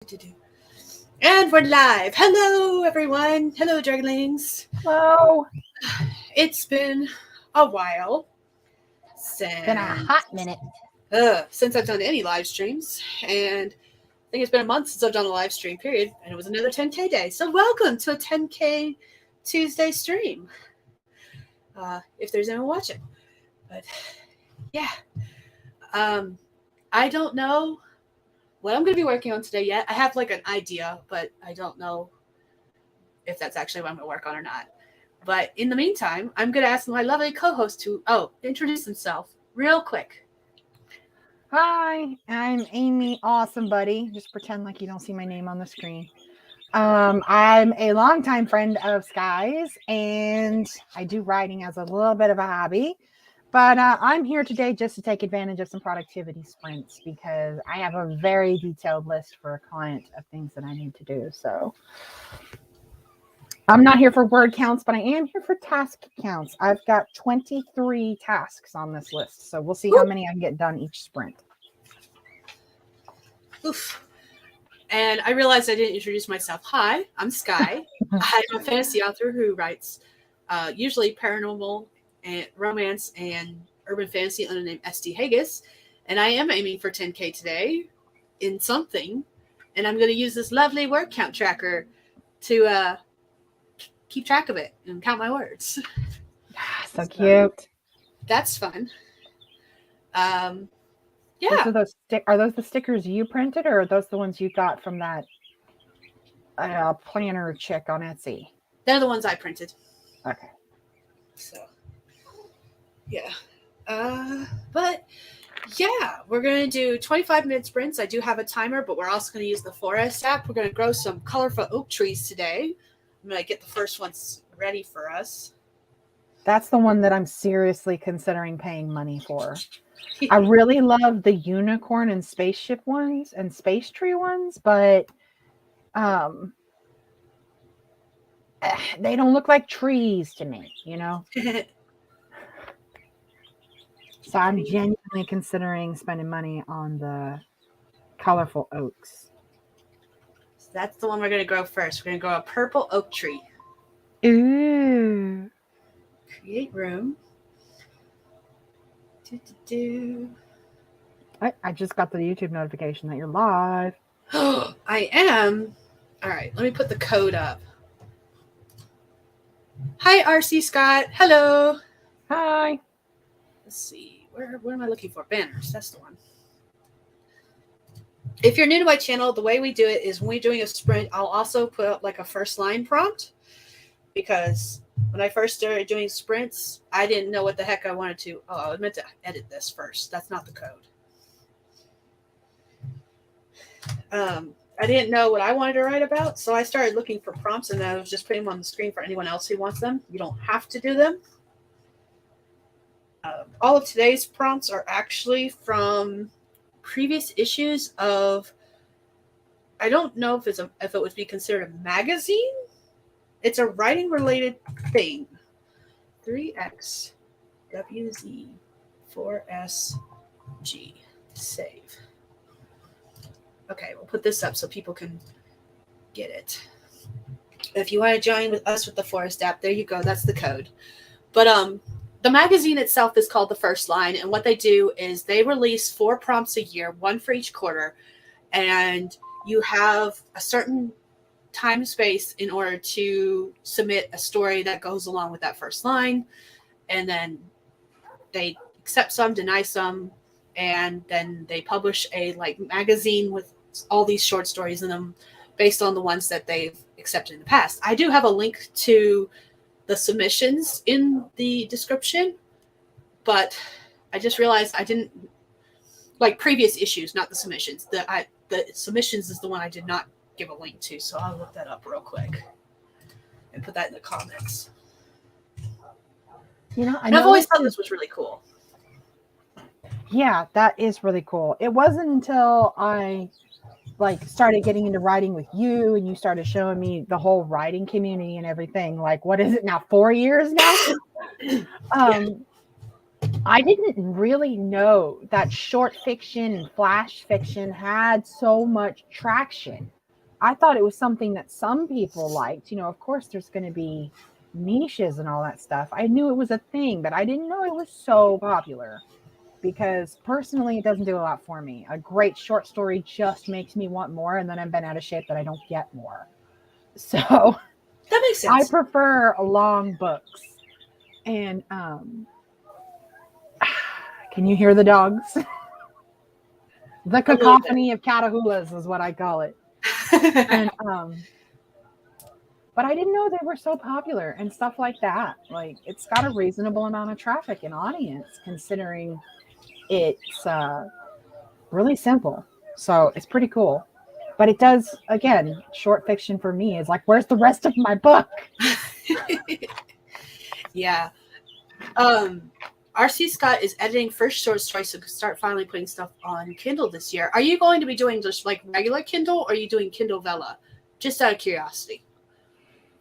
And we're live. Hello, everyone. Hello, Dragonlings. Hello. It's been a while Been a hot minute. since I've done any live streams, and I think it's been a month since I've done a live stream. Period. And it was another 10K day. So welcome to a 10K Tuesday stream. If there's anyone watching, but yeah, I don't know what I'm going to be working on today yet. I have like an idea, but I don't know if that's actually what I'm going to work on or not. But in the meantime, I'm going to ask my lovely co-host to introduce himself real quick. Hi, I'm Amy. Awesome buddy. Just pretend like you don't see my name on the screen. I'm a longtime friend of Skye's, and I do writing as a little bit of a hobby. But I'm here today just to take advantage of some productivity sprints because I have a very detailed list for a client of things that I need to do. So I'm not here for word counts, but I am here for task counts. I've got 23 tasks on this list. So we'll see how many I can get done each sprint. Oof. And I realized I didn't introduce myself. Hi, I'm Skye. I'm a fantasy author who writes usually paranormal and romance and urban fantasy under the name SD Hegyes. And I am aiming for 10K today in something. And I'm going to use this lovely word count tracker to keep track of it and count my words. So cute. That's fun. Yeah. Are those the stickers you printed, or are those the ones you got from that planner chick on Etsy? They're the ones I printed. Okay. So, yeah. But yeah, we're going to do 25-minute sprints. I do have a timer, but we're also going to use the forest app. We're going to grow some colorful oak trees today. I'm going to get the first ones ready for us. That's the one that I'm seriously considering paying money for. I really love the unicorn and spaceship ones and space tree ones, but they don't look like trees to me, you know? So I'm genuinely considering spending money on the colorful oaks. So that's the one we're going to grow first. We're going to grow a purple oak tree. Ooh. Create room. I just got the YouTube notification that you're live. I am. All right, let me put the code up. Hi, RC Scott. Hello. Hi. Let's see. Where am I looking for? Banners. That's the one. If you're new to my channel, the way we do it is when we're doing a sprint, I'll also put up like a first line prompt, because when I first started doing sprints, I didn't know what the heck I wanted to. Oh, I was meant to edit this first. That's not the code. I didn't know what I wanted to write about, so I started looking for prompts, and I was just putting them on the screen for anyone else who wants them. You don't have to do them. All of today's prompts are actually from previous issues of, I don't know if it would be considered a magazine. It's a writing related thing. 3X WZ 4SG save. Okay, we'll put this up so people can get it. If you want to join with us with the Forest app, there you go. That's the code. But the magazine itself is called The First Line, and what they do is they release 4 prompts a year, 1 for each quarter, and you have a certain time space in order to submit a story that goes along with that first line, and then they accept some, deny some, and then they publish a magazine with all these short stories in them based on the ones that they've accepted in the past. I do have a link to the submissions in the description, but I just realized I didn't like previous issues, not the submissions. The submissions is the one I did not give a link to, so I'll look that up real quick and put that in the comments. You know, I've always thought this was really cool. Yeah, that is really cool. It wasn't until I started getting into writing with you and you started showing me the whole writing community and everything. What is it now? 4 years now? I didn't really know that short fiction and flash fiction had so much traction. I thought it was something that some people liked. Of course, there's going to be niches and all that stuff. I knew it was a thing, but I didn't know it was so popular because personally, it doesn't do a lot for me. A great short story just makes me want more, and then I'm bent out of shape that I don't get more. So That makes I sense. prefer long books. And can you hear the dogs? The A little bit. cacophony of catahoulas is what I call it. And but I didn't know they were so popular and stuff like that. Like it's got a reasonable amount of traffic and audience considering it's really simple. So it's pretty cool. But it does, again, short fiction for me is like, where's the rest of my book? Yeah. RC Scott is editing first short story, so start finally putting stuff on Kindle this year. Are you going to be doing just like regular Kindle, or are you doing Kindle Vella? Just out of curiosity.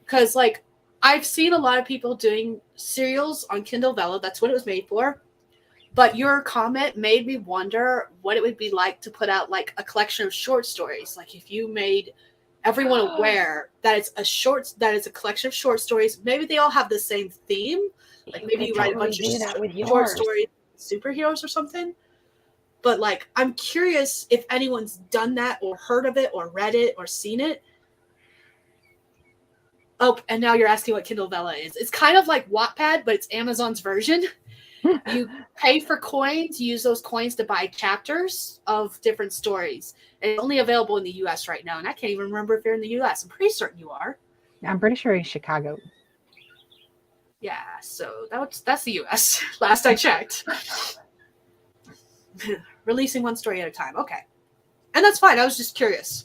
Because like I've seen a lot of people doing serials on Kindle Vella. That's what it was made for. But your comment made me wonder what it would be like to put out like a collection of short stories. Like if you made everyone aware that it's a collection of short stories. Maybe they all have the same theme. Like maybe you write a bunch of short stories, superheroes or something. But like I'm curious if anyone's done that or heard of it or read it or seen it. Oh, and now you're asking what Kindle Vella is. It's kind of like Wattpad, but it's Amazon's version. You pay for coins. You use those coins to buy chapters of different stories. And it's only available in the U.S. right now. And I can't even remember if you're in the U.S. I'm pretty certain you are. I'm pretty sure in Chicago. Yeah, so that's the U.S. Last I checked. Releasing one story at a time. Okay. And that's fine. I was just curious.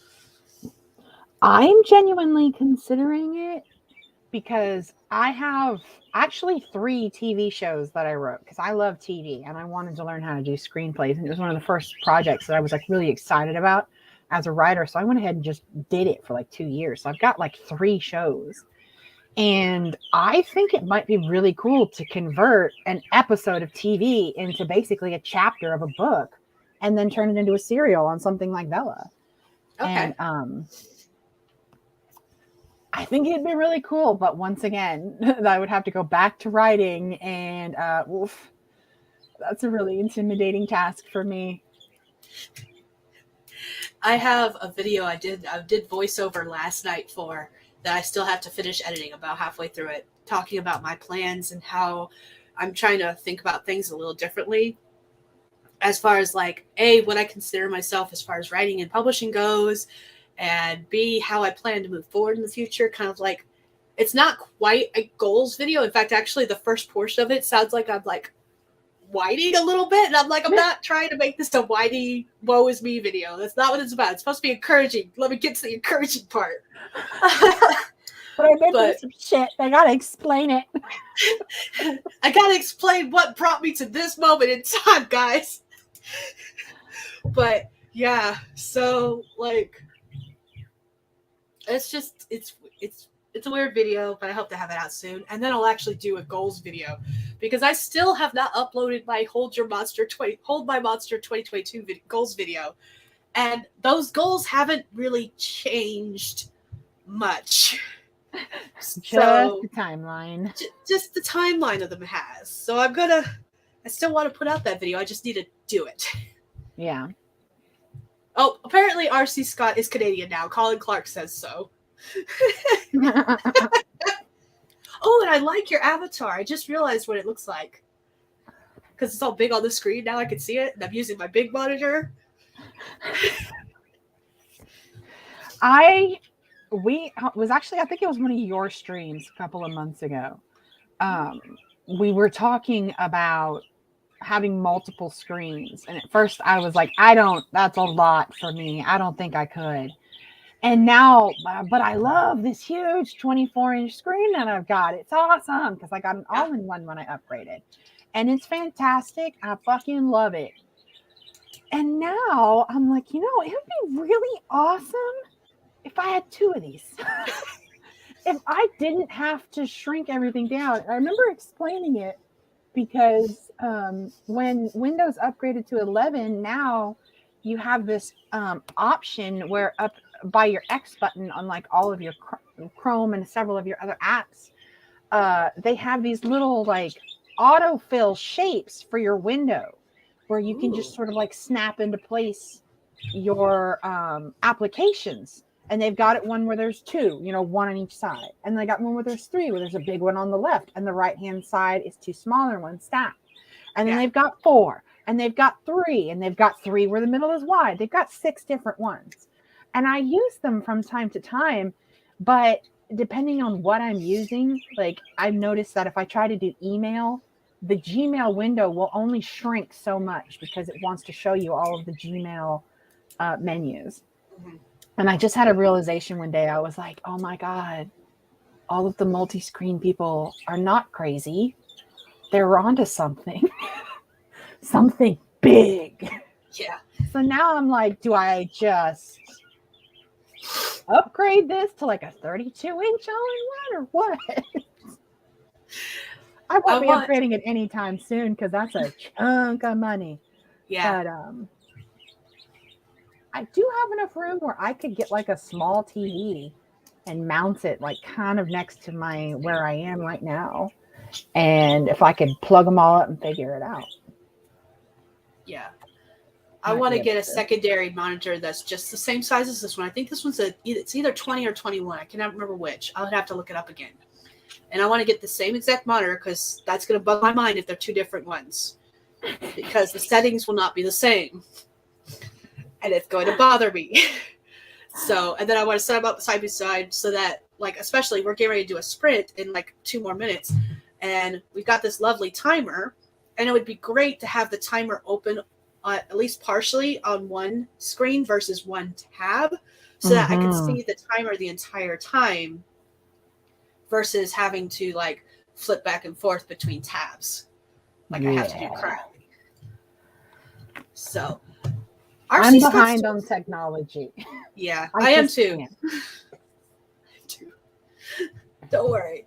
I'm genuinely considering it because I have actually 3 TV shows that I wrote because I love TV and I wanted to learn how to do screenplays. And it was one of the first projects that I was like really excited about as a writer. So I went ahead and just did it for like 2 years. So I've got like 3 shows. And I think it might be really cool to convert an episode of TV into basically a chapter of a book and then turn it into a serial on something like Vella. Okay. And I think it'd be really cool, but once again, I would have to go back to writing, and oof, that's a really intimidating task for me. I have a video I did voiceover last night for that I still have to finish editing, about halfway through it, talking about my plans and how I'm trying to think about things a little differently as far as like A, what I consider myself as far as writing and publishing goes, and B, how I plan to move forward in the future. Kind of like it's not quite a goals video. In fact, actually the first portion of it sounds like I'm like whining a little bit, and I'm like, I'm not trying to make this a whiny woe is me video. That's not what it's about. It's supposed to be encouraging. Let me get to the encouraging part. But I've been through some shit. I gotta explain it. I gotta explain what brought me to this moment in time, guys. But yeah, so like it's a weird video, but I hope to have it out soon. And then I'll actually do a goals video because I still have not uploaded my Hold My Monster 2022 goals video. And those goals haven't really changed much. Just the timeline. Just the timeline of them has. So I still want to put out that video. I just need to do it. Yeah. Oh, apparently RC Scott is Canadian now. Colin Clark says so. Oh, and I like your avatar. I just realized what it looks like. Because it's all big on the screen. Now I can see it. And I'm using my big monitor. I think it was one of your streams a couple of months ago. We were talking about having multiple screens. And at first I was like, that's a lot for me. I don't think I could. And now, but I love this huge 24-inch screen that I've got. It's awesome because I got an all-in-one when I upgraded. And it's fantastic. I fucking love it. And now I'm like, it would be really awesome if I had 2 of these. If I didn't have to shrink everything down. I remember explaining it because when Windows upgraded to 11, now you have this option where up by your X button on like all of your Chrome and several of your other apps, they have these little like autofill shapes for your window where you can just Ooh. sort of like snap into place your applications. And they've got it one where there's two, one on each side. And they got one where there's three, where there's a big one on the left, and the right hand side is two smaller ones stacked. And then Yeah. they've got four, and they've got three, and they've got three where the middle is wide. They've got 6 different ones. And I use them from time to time, but depending on what I'm using, like I've noticed that if I try to do email, the Gmail window will only shrink so much because it wants to show you all of the Gmail menus. Mhm. And I just had a realization one day. I was like, oh my God, all of the multi-screen people are not crazy. They're onto something, something big. Yeah. So now I'm like, do I just upgrade this to like a 32-inch all-in-one or what? I won't be want. upgrading it anytime soon because that's a chunk of money. Yeah. But I do have enough room where I could get like a small TV and mount it like kind of next to my where I am right now. And if I could plug them all up and figure it out. Yeah. I Might want be to get able a secondary monitor that's just the same size as this one. I think this one's it's either 20 or 21. I cannot remember which. I'll have to look it up again. And I want to get the same exact monitor because that's going to bug my mind if they're two different ones. Because the settings will not be the same. And it's going to bother me. So, and then I want to set them up side by side so that, like, especially we're getting ready to do a sprint in like 2 more minutes. And we've got this lovely timer. And it would be great to have the timer open at least partially on one screen versus one tab so that I could see the timer the entire time versus having to like flip back and forth between tabs like I have to do currently. So I'm behind on technology. Yeah, I am too. Don't worry.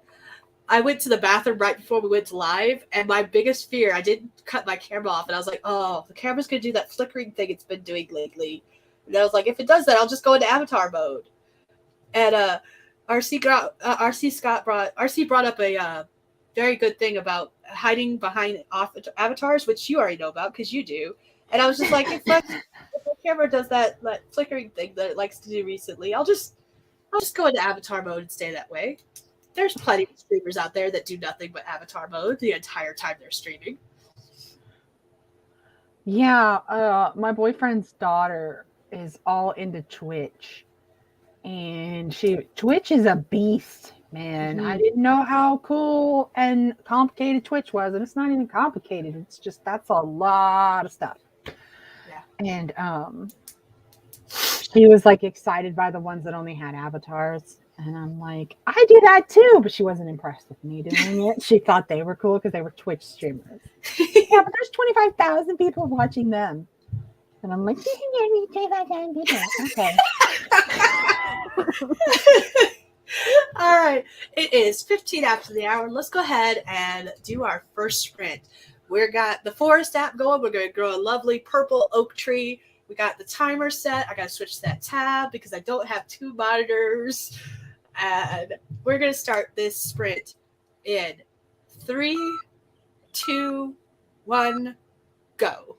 I went to the bathroom right before we went to live, and my biggest fear, I didn't cut my camera off, and I was like, oh, the camera's going to do that flickering thing it's been doing lately. And I was like, if it does that, I'll just go into avatar mode. And RC brought up a very good thing about hiding behind avatars, which you already know about because you do. And I was just like, if the camera does that flickering thing that it likes to do recently, I'll just go into avatar mode and stay that way. There's plenty of streamers out there that do nothing but avatar mode the entire time they're streaming. Yeah, my boyfriend's daughter is all into Twitch. And Twitch is a beast, man. I didn't know how cool and complicated Twitch was, and it's not even complicated. It's just that's a lot of stuff. Yeah. And she was like excited by the ones that only had avatars. And I'm like, I do that too, but she wasn't impressed with me doing it. She thought they were cool because they were Twitch streamers. Yeah, but there's 25,000 people watching them. And I'm like, you can get me 25,000 people. Okay. All right. It is 15 after the hour. Let's go ahead and do our first sprint. We've got the forest app going. We're going to grow a lovely purple oak tree. We got the timer set. I got to switch to that tab because I don't have 2 monitors. And we're going to start this sprint in 3, 2, 1, go.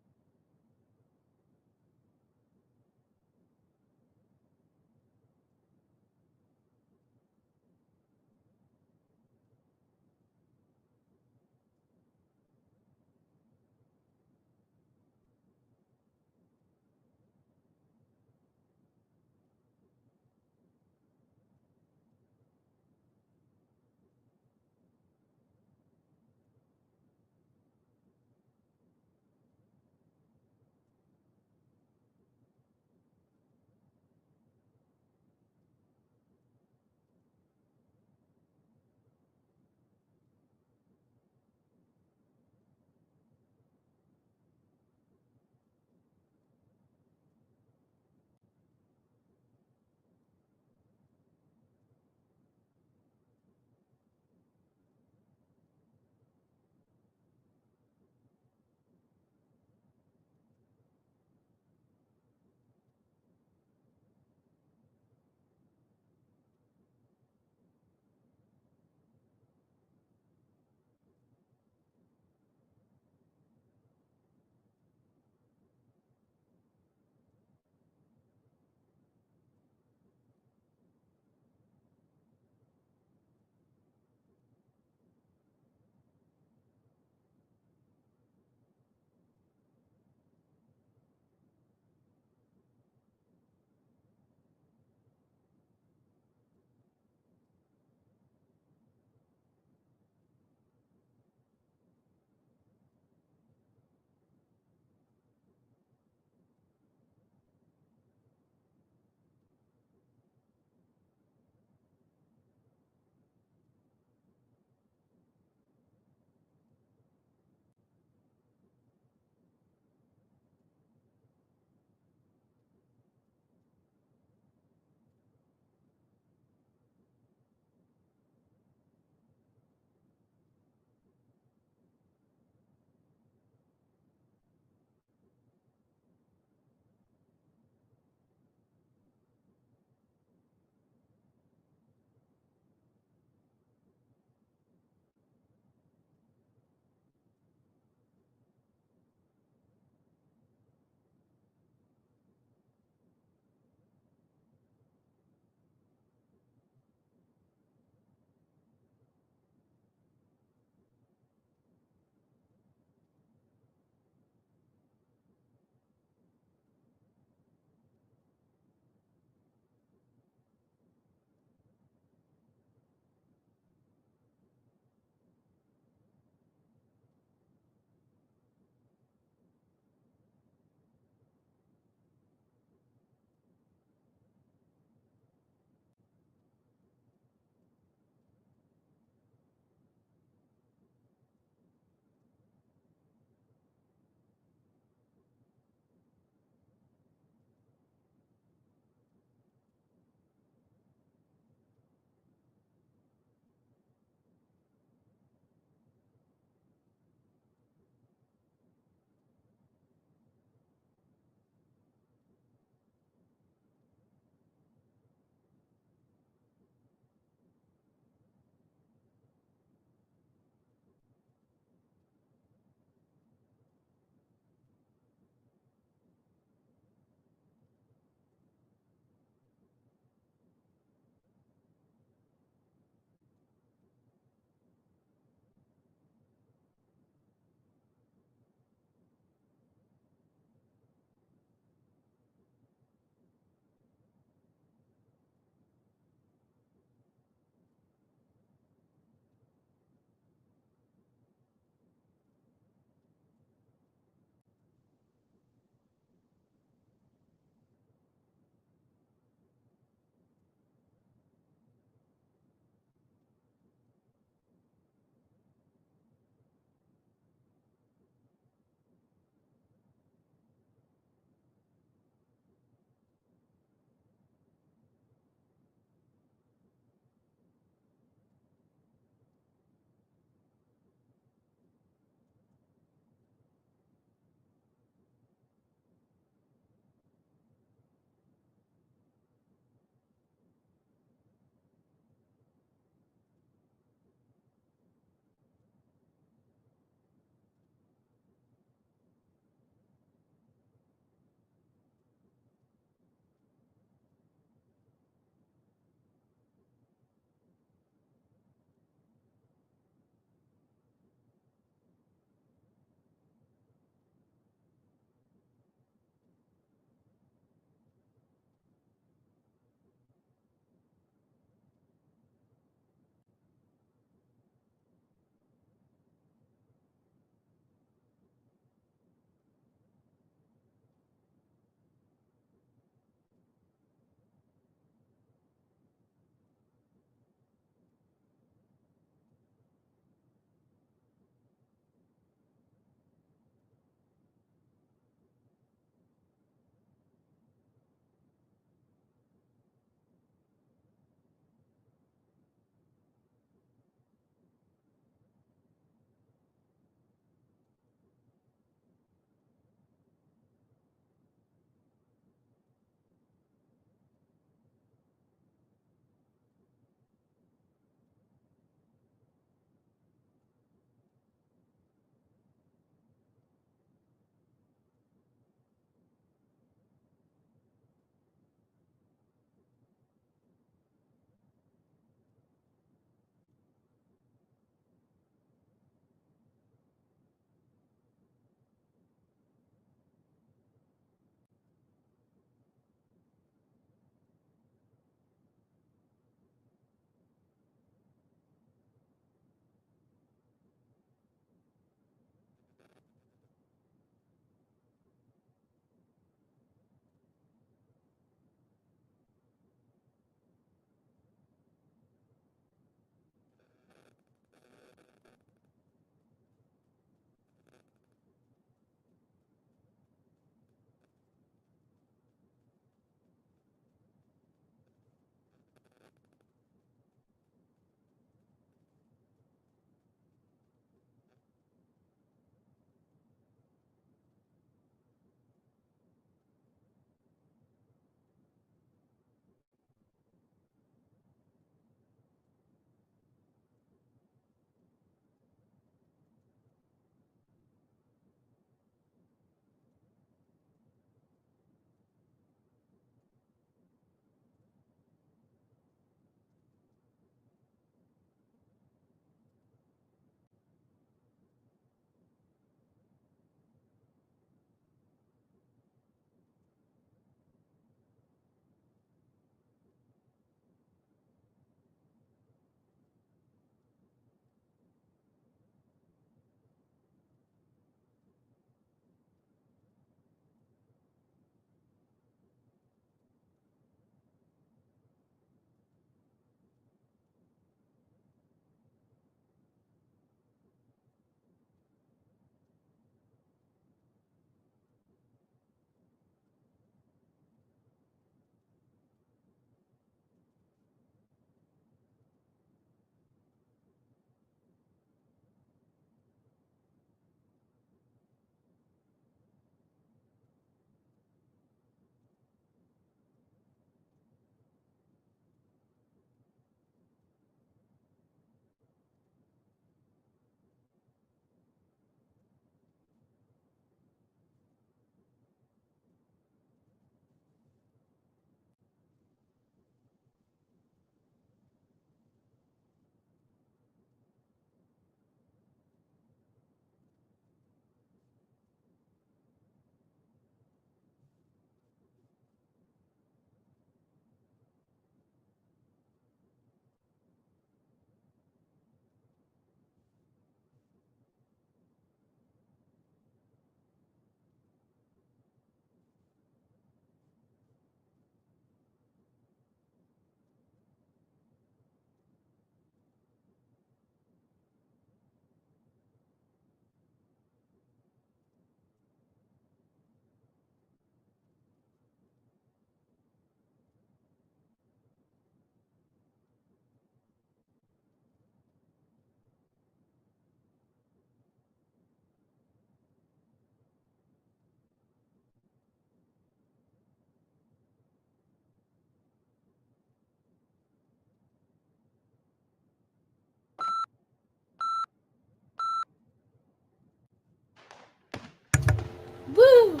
Woo!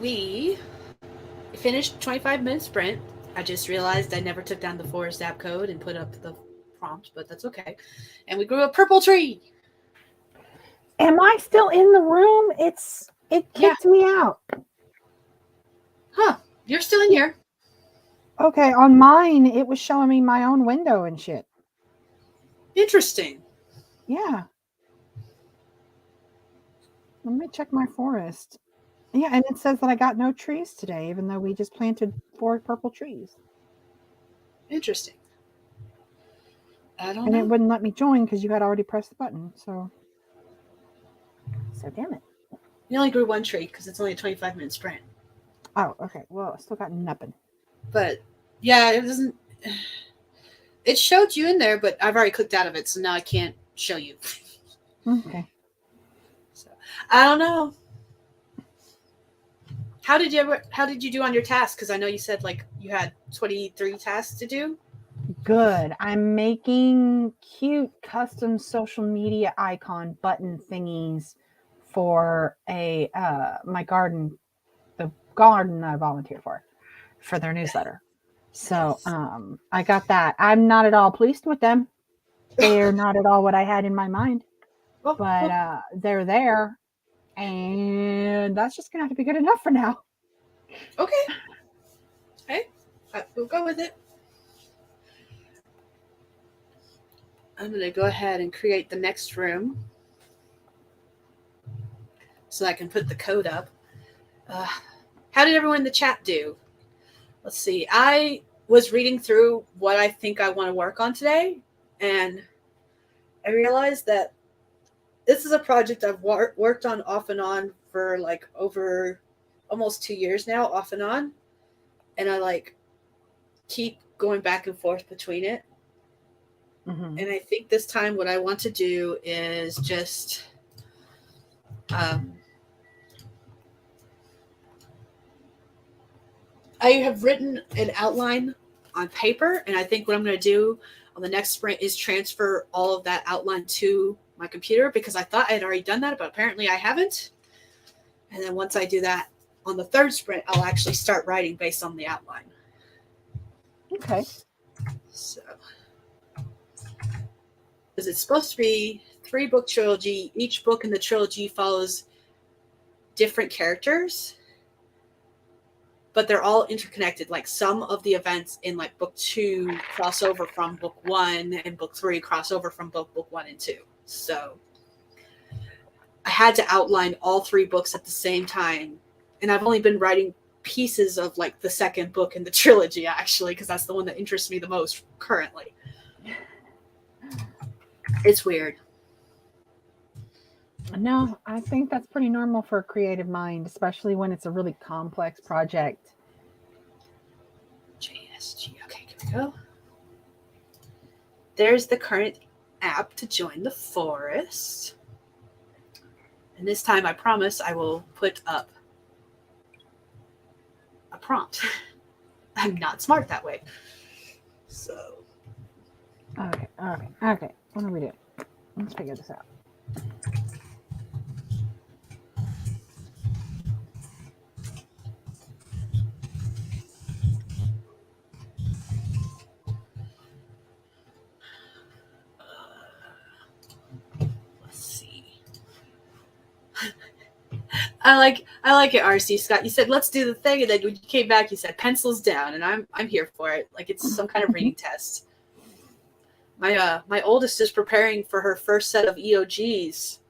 We finished 25-minute sprint. I just realized I never took down the forest app code and put up the prompt, but that's okay. And we grew a purple tree. Am I still in the room? It kicked me out. Huh. You're still in here. Okay, on mine, it was showing me my own window and shit. Interesting. Yeah. Let me check my forest. Yeah, and it says that I got no trees today, even though we just planted 4 purple trees. Interesting. I don't And know. it wouldn't let me join because you had already pressed the button. So damn it. You only grew 1 tree because it's only a 25-minute sprint. Oh, okay. Well, I still got nothing. But yeah, it doesn't. It showed you in there, but I've already clicked out of it, so now I can't show you. Okay. So I don't know. How did you do on your task? Because I know you said like you had 23 tasks to do. Good. I'm making cute custom social media icon button thingies for my garden, the garden I volunteer for their newsletter. So I got that. I'm not at all pleased with them. They're not at all what I had in my mind. But they're there, and that's just gonna have to be good enough for now. Okay. Hey, we'll go with it. I'm going to go ahead and create the next room so I can put the code up. How did everyone in the chat do? Let's see. I was reading through what I think I want to work on today, and I realized that this is a project I've worked on off and on for like over almost 2 years now, off and on. And I like keep going back and forth between it. Mm-hmm. And I think this time what I want to do is just I have written an outline on paper, and I think what I'm going to do on the next sprint is transfer all of that outline to my computer, because I thought I had already done that, but apparently I haven't. And then once I do that on the third sprint, I'll actually start writing based on the outline. Okay. So, because it's supposed to be 3-book trilogy. Each book in the trilogy follows different characters, but they're all interconnected. Like some of the events in like book 2 cross over from book 1, and book 3 cross over from book 1 and 2. So I had to outline all 3 books at the same time, and I've only been writing pieces of like the second book in the trilogy, actually, because that's the one that interests me the most currently. It's weird. No, I think that's pretty normal for a creative mind, especially when it's a really complex project. JSG. Okay, here we go. There's the current app to join the forest. And this time I promise I will put up a prompt. I'm not smart that way. So. Okay. What are we doing? Let's figure this out. Let's see. I like it, RC Scott. You said let's do the thing, and then when you came back, you said pencils down, and I'm here for it. Like it's some kind of reading test. My oldest is preparing for her first set of EOGs.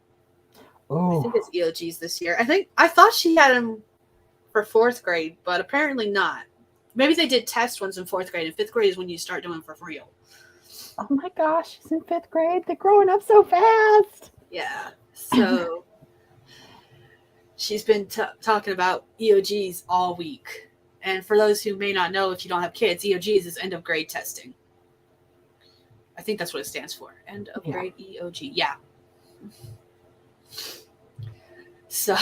Oh. I think it's EOGs this year. I thought she had them for 4th grade, but apparently not. Maybe they did test ones in 4th grade, and 5th grade is when you start doing for real. Oh my gosh, she's in 5th grade. They're growing up so fast. Yeah. So she's been talking about EOGs all week. And for those who may not know, if you don't have kids, EOGs is end of grade testing. I think that's what it stands for. End of grade EOG. Yeah. So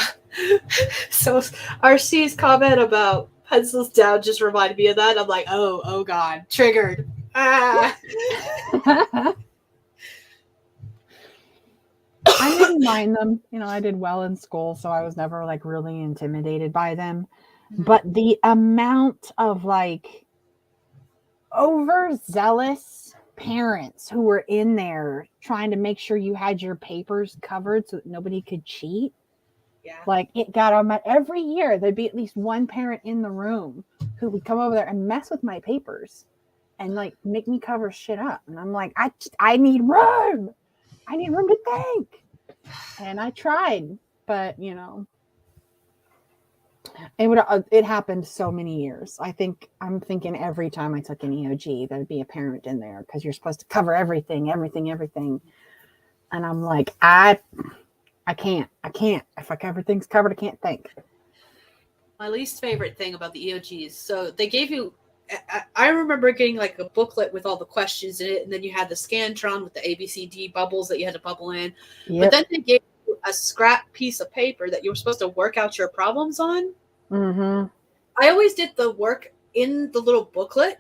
RC's comment about pencils down just reminded me of that. I'm like, oh God, triggered. Ah. I'm didn't mind them. You know, I did well in school, so I was never like really intimidated by them. But the amount of like overzealous parents who were in there trying to make sure you had your papers covered so that nobody could cheat. Yeah. Like it got on my every year there'd be at least one parent in the room who would come over there and mess with my papers and like make me cover shit up. And I'm like, I need room. I need room to think. And I tried, but you know, it happened so many years. I'm thinking every time I took an EOG there'd be a parent in there because you're supposed to cover everything. And I'm like, I can't. If everything's covered, I can't think. My least favorite thing about the EOGs. So they gave you, I remember getting like a booklet with all the questions in it, and then you had the Scantron with the ABCD bubbles that you had to bubble in. Yep. But then they gave you a scrap piece of paper that you were supposed to work out your problems on. Mm-hmm. I always did the work in the little booklet.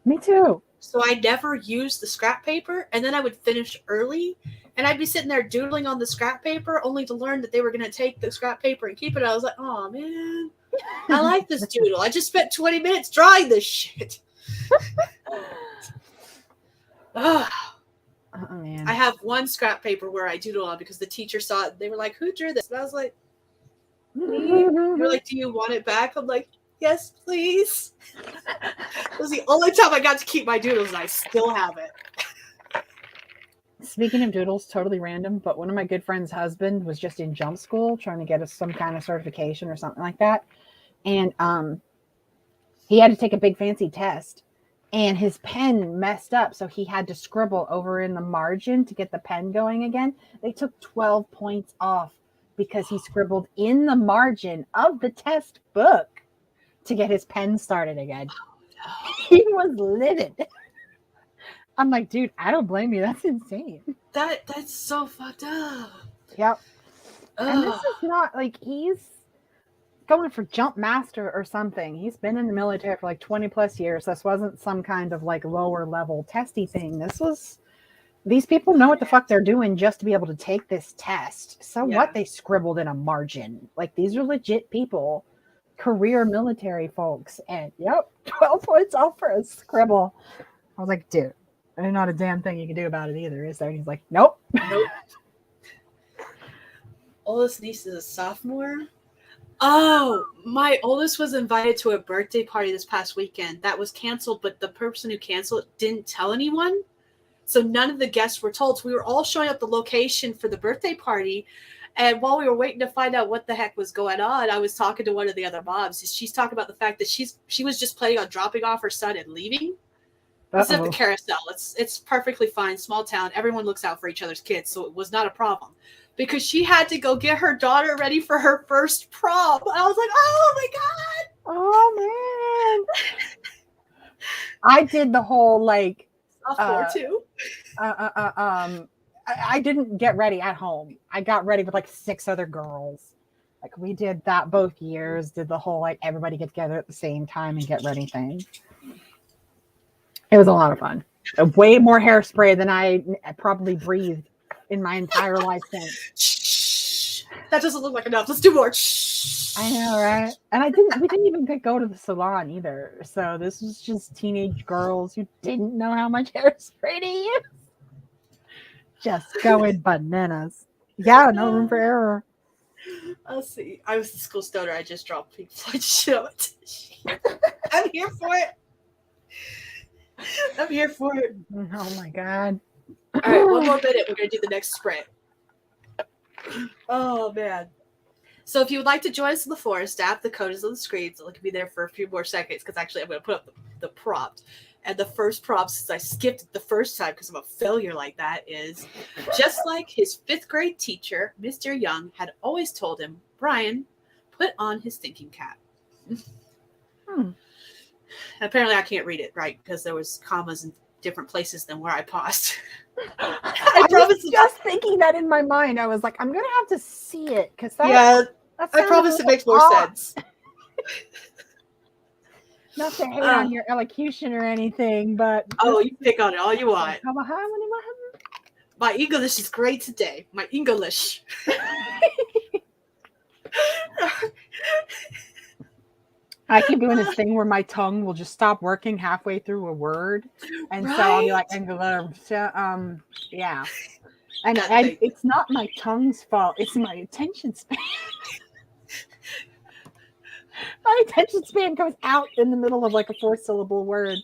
Me too. So I never used the scrap paper, and then I would finish early, and I'd be sitting there doodling on the scrap paper, only to learn that they were going to take the scrap paper and keep it. I was like, oh, man, I like this doodle. I just spent 20 minutes drawing this shit. Oh, man. I have one scrap paper where I doodle on because the teacher saw it. They were like, who drew this? And I was like, me. They're like, do you want it back? I'm like, yes, please. It was the only time I got to keep my doodles, and I still have it. Speaking of doodles, totally random, but one of my good friend's husband was just in jump school trying to get us some kind of certification or something like that. And he had to take a big fancy test, and his pen messed up, so he had to scribble over in the margin to get the pen going again. They took 12 points off because he scribbled in the margin of the test book to get his pen started again. He was livid. I'm like, dude, I don't blame you. That's insane. That's so fucked up. Yep. And this is not like he's going for jump master or something. He's been in the military for like 20 plus years. This wasn't some kind of like lower level testy thing. These people know what the fuck they're doing just to be able to take this test. So what? They scribbled in a margin. Like these are legit people, career military folks. And 12 points off for a scribble. I was like, dude, there's not a damn thing you can do about it either, is there? And he's like, nope. Oldest niece is a sophomore. Oh, my oldest was invited to a birthday party this past weekend. That was canceled, but the person who canceled it didn't tell anyone. So none of the guests were told. So we were all showing up the location for the birthday party. And while we were waiting to find out what the heck was going on, I was talking to one of the other moms. She's talking about the fact that she was just planning on dropping off her son and leaving. Instead of the carousel. It's perfectly fine. Small town. Everyone looks out for each other's kids. So it was not a problem. Because she had to go get her daughter ready for her first prom. I was like, oh my God. Oh man. I did the whole like sophomore too. I didn't get ready at home. I got ready with like 6 other girls. Like we did that both years, did the whole like everybody get together at the same time and get ready thing. It was a lot of fun. Way more hairspray than I probably breathed in my entire life since. That doesn't look like enough. Let's do more. I know, right? And we didn't even go to the salon either. So this was just teenage girls who didn't know how much hairspray to use. Just going bananas. Yeah, no room for error. I'll see. I was the school stoner. I just dropped Pink Floyd shit on my I'm here for it. I'm here for it. Oh my God. All right, one more minute. We're going to do the next sprint. Oh, man. So if you would like to join us in the Forest app, the code is on the screen. So it can be there for a few more seconds because actually I'm going to put up the prompt. And the first prompt, since I skipped it the first time because I'm a failure like that, is just like his 5th grade teacher, Mr. Young, had always told him, Brian, put on his thinking cap. Apparently I can't read it right because there was commas in different places than where I paused. I was just thinking that in my mind. I was like, I'm gonna have to see it because I promise it makes more sense. Not to hate on your elocution or anything, but you pick on it all you want. My English is great today. My English. I keep doing this thing where my tongue will just stop working halfway through a word, and so I'll be like, yeah. And it's not my tongue's fault; it's my attention span. My attention span comes out in the middle of like a 4-syllable word,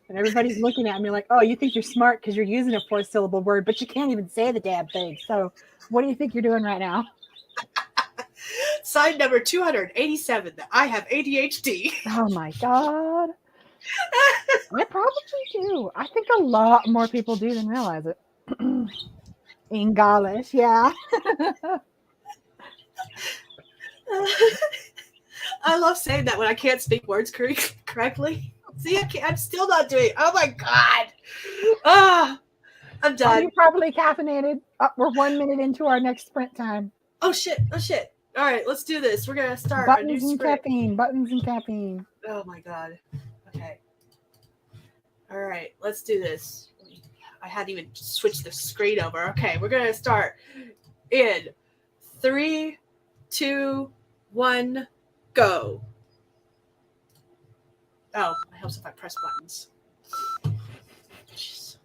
and everybody's looking at me like, "Oh, you think you're smart because you're using a 4-syllable word, but you can't even say the damn thing." So, what do you think you're doing right now? Sign number 287 that I have ADHD. Oh my god. I probably do. I think a lot more people do than realize it. English, yeah. I love saying that when I can't speak words correctly. See, I'm still not doing it. Oh my god. I'm done. You're probably caffeinated. We're 1 minute into our next sprint time. Oh shit. All right, let's do this. We're going to start buttons a new sprint. Buttons and caffeine. Oh my god. Okay. All right, let's do this. I hadn't even switched the screen over. Okay, we're going to start in 3, 2, 1, go. Oh, it helps if I press buttons. Jeez.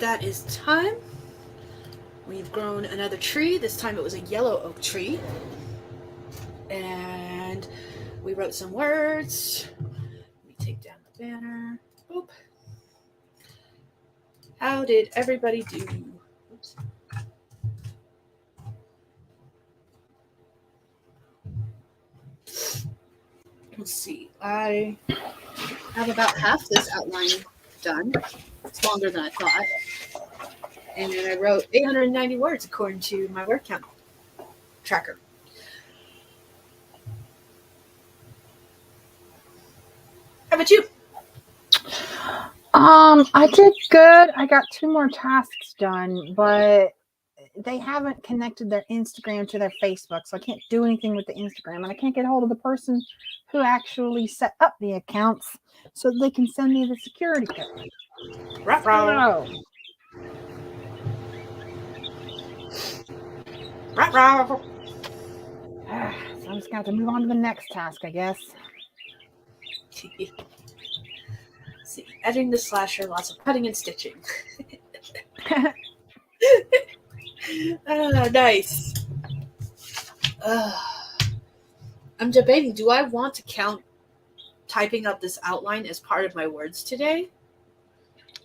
that is time. We've grown another tree. This time it was a yellow oak tree. And we wrote some words. Let me take down the banner. Boop. How did everybody do? Oops. Let's see. I have about half this outline done. It's longer than I thought. And then I wrote 890 words according to my word count tracker. How about you? I did good. I got 2 more tasks done, but they haven't connected their Instagram to their Facebook, so I can't do anything with the Instagram, and I can't get hold of the person who actually set up the accounts so they can send me the security code. Ruh-roh. So, Ruh-roh. so I'm just gonna have to move on to the next task, I guess. See, editing the slasher, lots of cutting and stitching. Nice. I'm debating, do I want to count typing up this outline as part of my words today?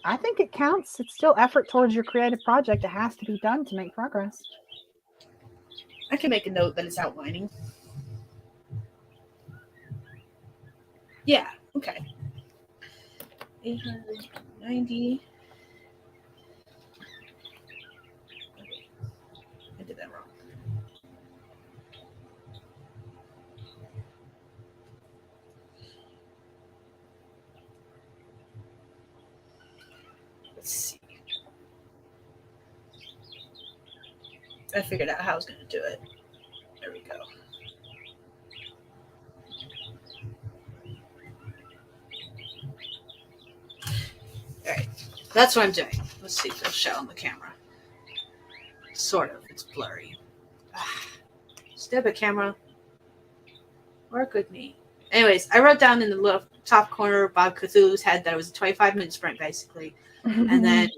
I think it counts. It's still effort towards your creative project. It has to be done to make progress. I can make a note that it's outlining. Yeah, okay. 890. I did that wrong. Let's see. I figured out how I was going to do it. There we go. All right, that's what I'm doing. Let's see if it'll show on the camera. Sort of. It's blurry. Step a camera. Work with me. Anyways, I wrote down in the little top corner of Bob Cthulhu's head that it was a 25-minute sprint, basically. And then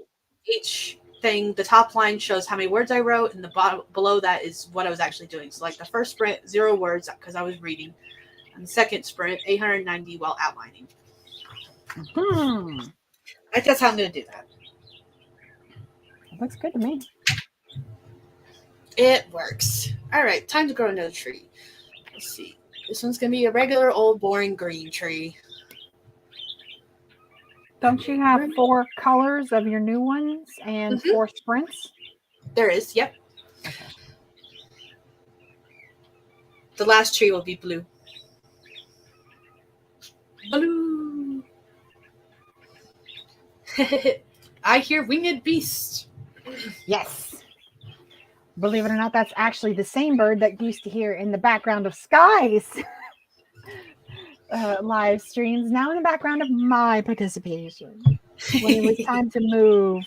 each thing, the top line shows how many words I wrote, and the bottom below that is what I was actually doing. So, like the first sprint, 0 words because I was reading. And the second sprint, 890 while outlining. I think that's how I'm going to do that. Looks good to me. It works. All right, time to grow another tree. Let's see. This one's going to be a regular old boring green tree. Don't you have 4 colors of your new ones and 4 sprints? There is, yep. Okay. The last tree will be blue. Blue. I hear winged beast. Yes. Believe it or not, that's actually the same bird that you used to hear in the background of Skye's live streams, now in the background of my participation. When it was time to move,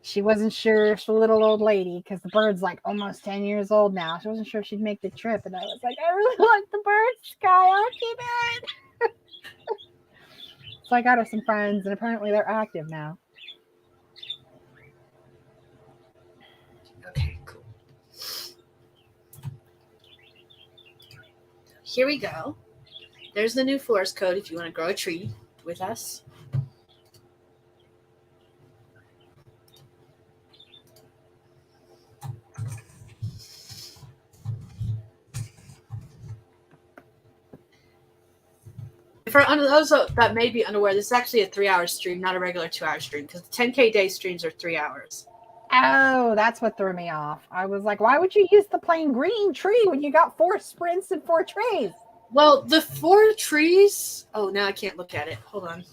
she wasn't sure if the little old lady, because the bird's like almost 10 years old now, she wasn't sure if she'd make the trip. And I was like, I really like the bird, Skye, I'll keep it. So I got her some friends, and apparently they're active now. Okay, cool. Here we go. There's the new forest code if you want to grow a tree with us. For those that may be unaware, this is actually a 3-hour stream, not a regular 2-hour stream, because the 10K day streams are 3 hours. Oh, that's what threw me off. I was like, why would you use the plain green tree when you got 4 sprints and 4 trees? Well, the 4 trees... Oh, now I can't look at it. Hold on.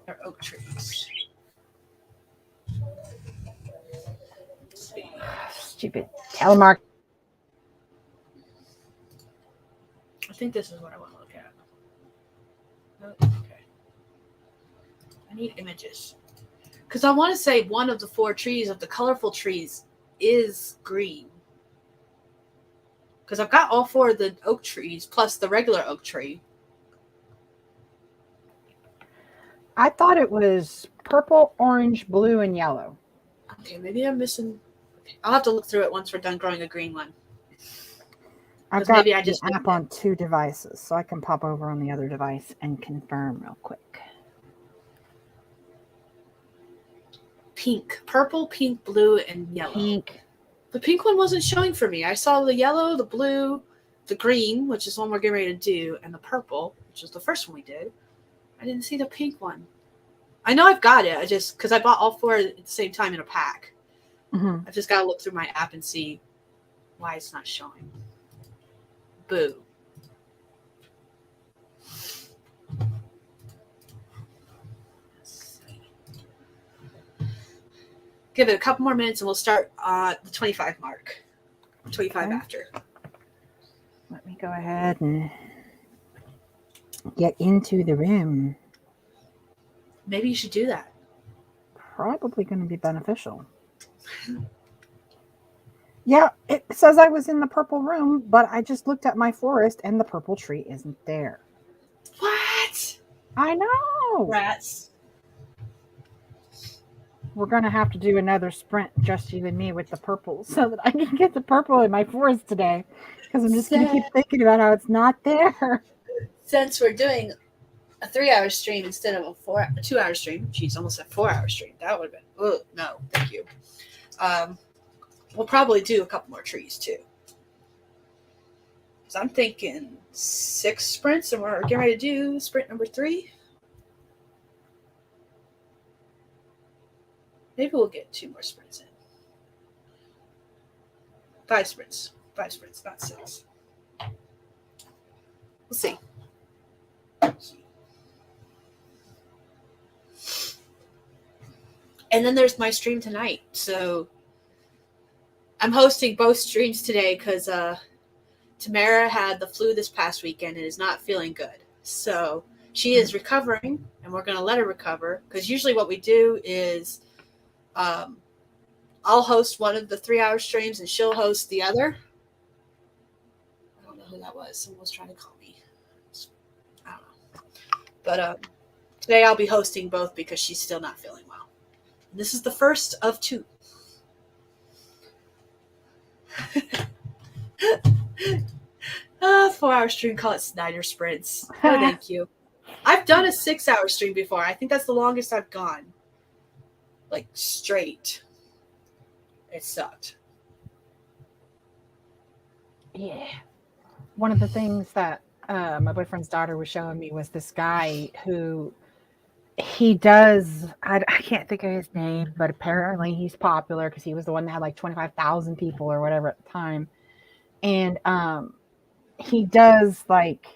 They're oak trees. Let's see. Stupid telemark. I think this is what I want to look at. Okay. I need images. Because I want to say one of the 4 trees of the colorful trees is green. Because I've got all 4 of the oak trees plus the regular oak tree. I thought it was purple, orange, blue, and yellow. Okay, maybe I'm missing. I'll have to look through it once we're done growing a green one. I've got maybe I the just app on 2 devices, so I can pop over on the other device and confirm real quick. Pink, purple, pink, blue, and yellow. Pink. The pink one wasn't showing for me. I saw the yellow, the blue, the green, which is the one we're getting ready to do, and the purple, which is the first one we did. I didn't see the pink one. I know I've got it. I just because I bought all 4 at the same time in a pack. Mm-hmm. I've just got to look through my app and see why it's not showing. Boo. Give it a couple more minutes and we'll start the 25 mark. 25 Okay. after. Let me go ahead and get into the room. Maybe you should do that. Probably going to be beneficial. Yeah, it says I was in the purple room, but I just looked at my forest and the purple tree isn't there. What? I know. Rats. We're going to have to do another sprint, just you and me, with the purple so that I can get the purple in my forest today. Because I'm just going to keep thinking about how it's not there. Since we're doing a 3-hour stream instead of a 2-hour stream, she's almost a 4-hour stream. That would have been, oh, no, thank you. We'll probably do a couple more trees too. So I'm thinking 6 sprints, and we're getting ready to do sprint number 3. Maybe we'll get 2 more sprints in. 5 sprints. 5 sprints, not 6. We'll see. And then there's my stream tonight. So I'm hosting both streams today because Tamara had the flu this past weekend and is not feeling good. So she is recovering, and we're going to let her recover. Because usually what we do is I'll host one of the 3-hour streams and she'll host the other. I don't know who that was. Someone was trying to call me. I don't know. But today I'll be hosting both because she's still not feeling well. And this is the first of 2. 4-hour stream, call it Snyder Sprints. Oh, thank you. I've done a 6-hour stream before. I think that's the longest I've gone. Like, straight. It sucked. Yeah. One of the things that my boyfriend's daughter was showing me was this guy who he does, I can't think of his name, but apparently he's popular because he was the one that had like 25,000 people or whatever at the time. And he does like,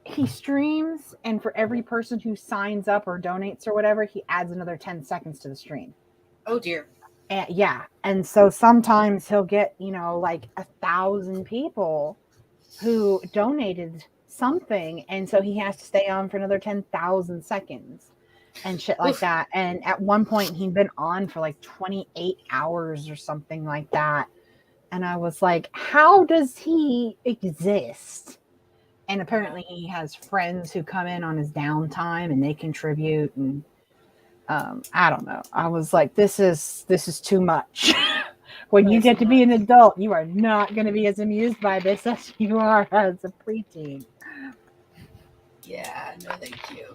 he streams, and for every person who signs up or donates or whatever, he adds another 10 seconds to the stream. Oh, dear. And, yeah. And so sometimes he'll get, like 1,000 people who donated something, and so he has to stay on for another 10,000 seconds and shit like that. And at one point he'd been on for like 28 hours or something like that, and I was like, how does he exist? And apparently he has friends who come in on his downtime and they contribute, and I don't know, I was like, this is too much. When you get to be an adult, you are not going to be as amused by this as you are as a preteen. Yeah, no thank you.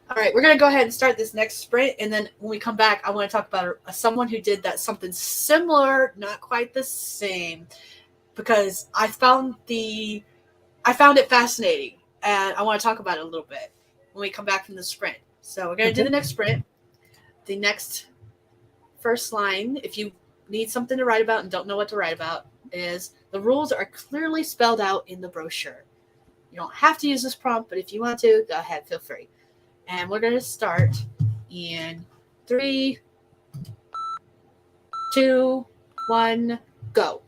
All right, we're going to go ahead and start this next sprint, and then when we come back, I want to talk about someone who did that something similar, not quite the same, because I found it fascinating, and I want to talk about it a little bit when we come back from the sprint. So we're going to do the next sprint. The next first line, if you need something to write about and don't know what to write about, is the rules are clearly spelled out in the brochure. You don't have to use this prompt, but if you want to, go ahead, feel free. And we're going to start in 3, 2, 1, go.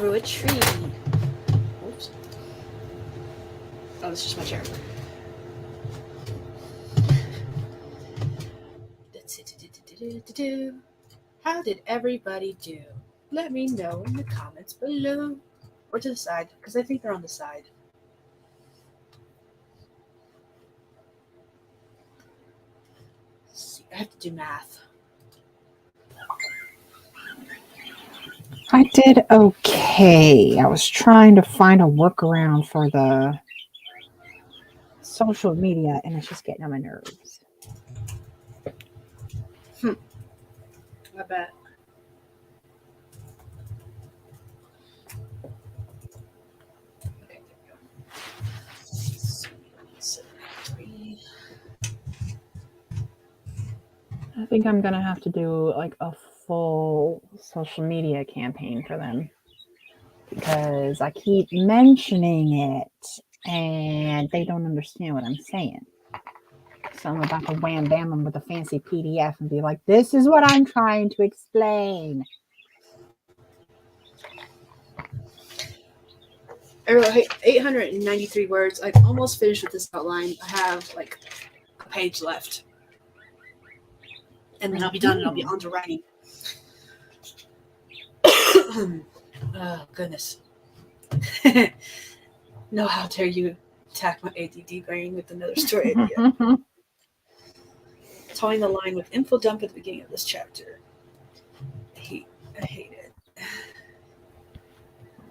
grew a tree. Oops. Oh, this is my chair. How did everybody do? Let me know in the comments below. Or to the side, because I think they're on the side. Let's see, I have to do math. I did okay. I was trying to find a workaround for the social media, and it's just getting on my nerves. I bet. Okay, there we go. I think I'm going to have to do like a full social media campaign for them because I keep mentioning it and they don't understand what I'm saying. So I'm about to wham bam them with a fancy PDF and be like, this is what I'm trying to explain. I wrote 893 words. I've almost finished with this outline. I have like a page left. And then I'll be done and I'll be on to writing. Oh, goodness. No, how dare you attack my ADD brain with another story idea. Towing the line with info dump at the beginning of this chapter. I hate it. I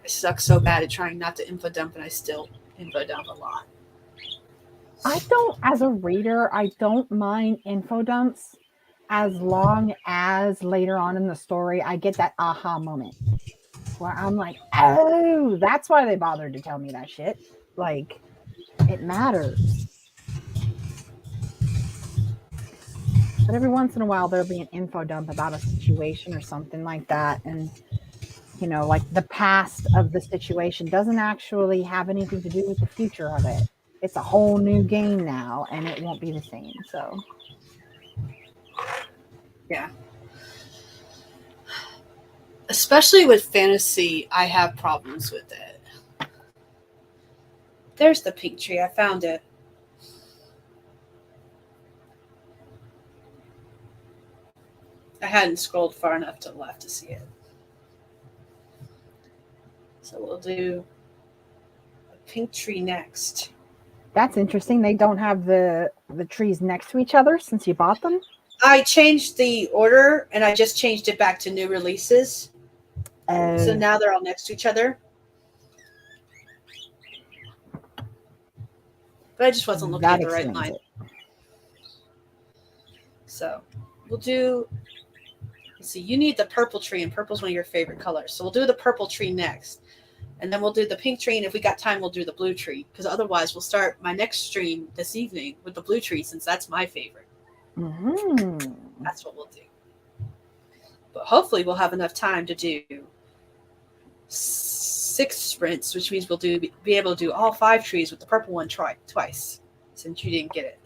suck so bad at trying not to info dump, and I still info dump a lot. As a reader, I don't mind info dumps as long as later on in the story I get that aha moment where I'm like, oh, that's why they bothered to tell me that shit. Like, it matters. But every once in a while, there'll be an info dump about a situation or something like that. And, you know, like the past of the situation doesn't actually have anything to do with the future of it. It's a whole new game now, and it won't be the same. So, yeah. Especially with fantasy, I have problems with it. There's the pink tree. I found it. I hadn't scrolled far enough to the left to see it. So we'll do a pink tree next. that's interesting. They don't have the trees next to each other since you bought them? I changed the order, and I just changed it back to new releases. So now they're all next to each other. But I just wasn't looking at the right line. So we'll do, let's see, you need the purple tree, and purple's one of your favorite colors. So we'll do the purple tree next. And then we'll do the pink tree, and if we got time, we'll do the blue tree. Because otherwise, we'll start my next stream this evening with the blue tree, since that's my favorite. Mm-hmm. That's what we'll do. But hopefully, we'll have enough time to do 6 sprints, which means we'll be able to do all 5 trees with the purple one twice, since you didn't get it.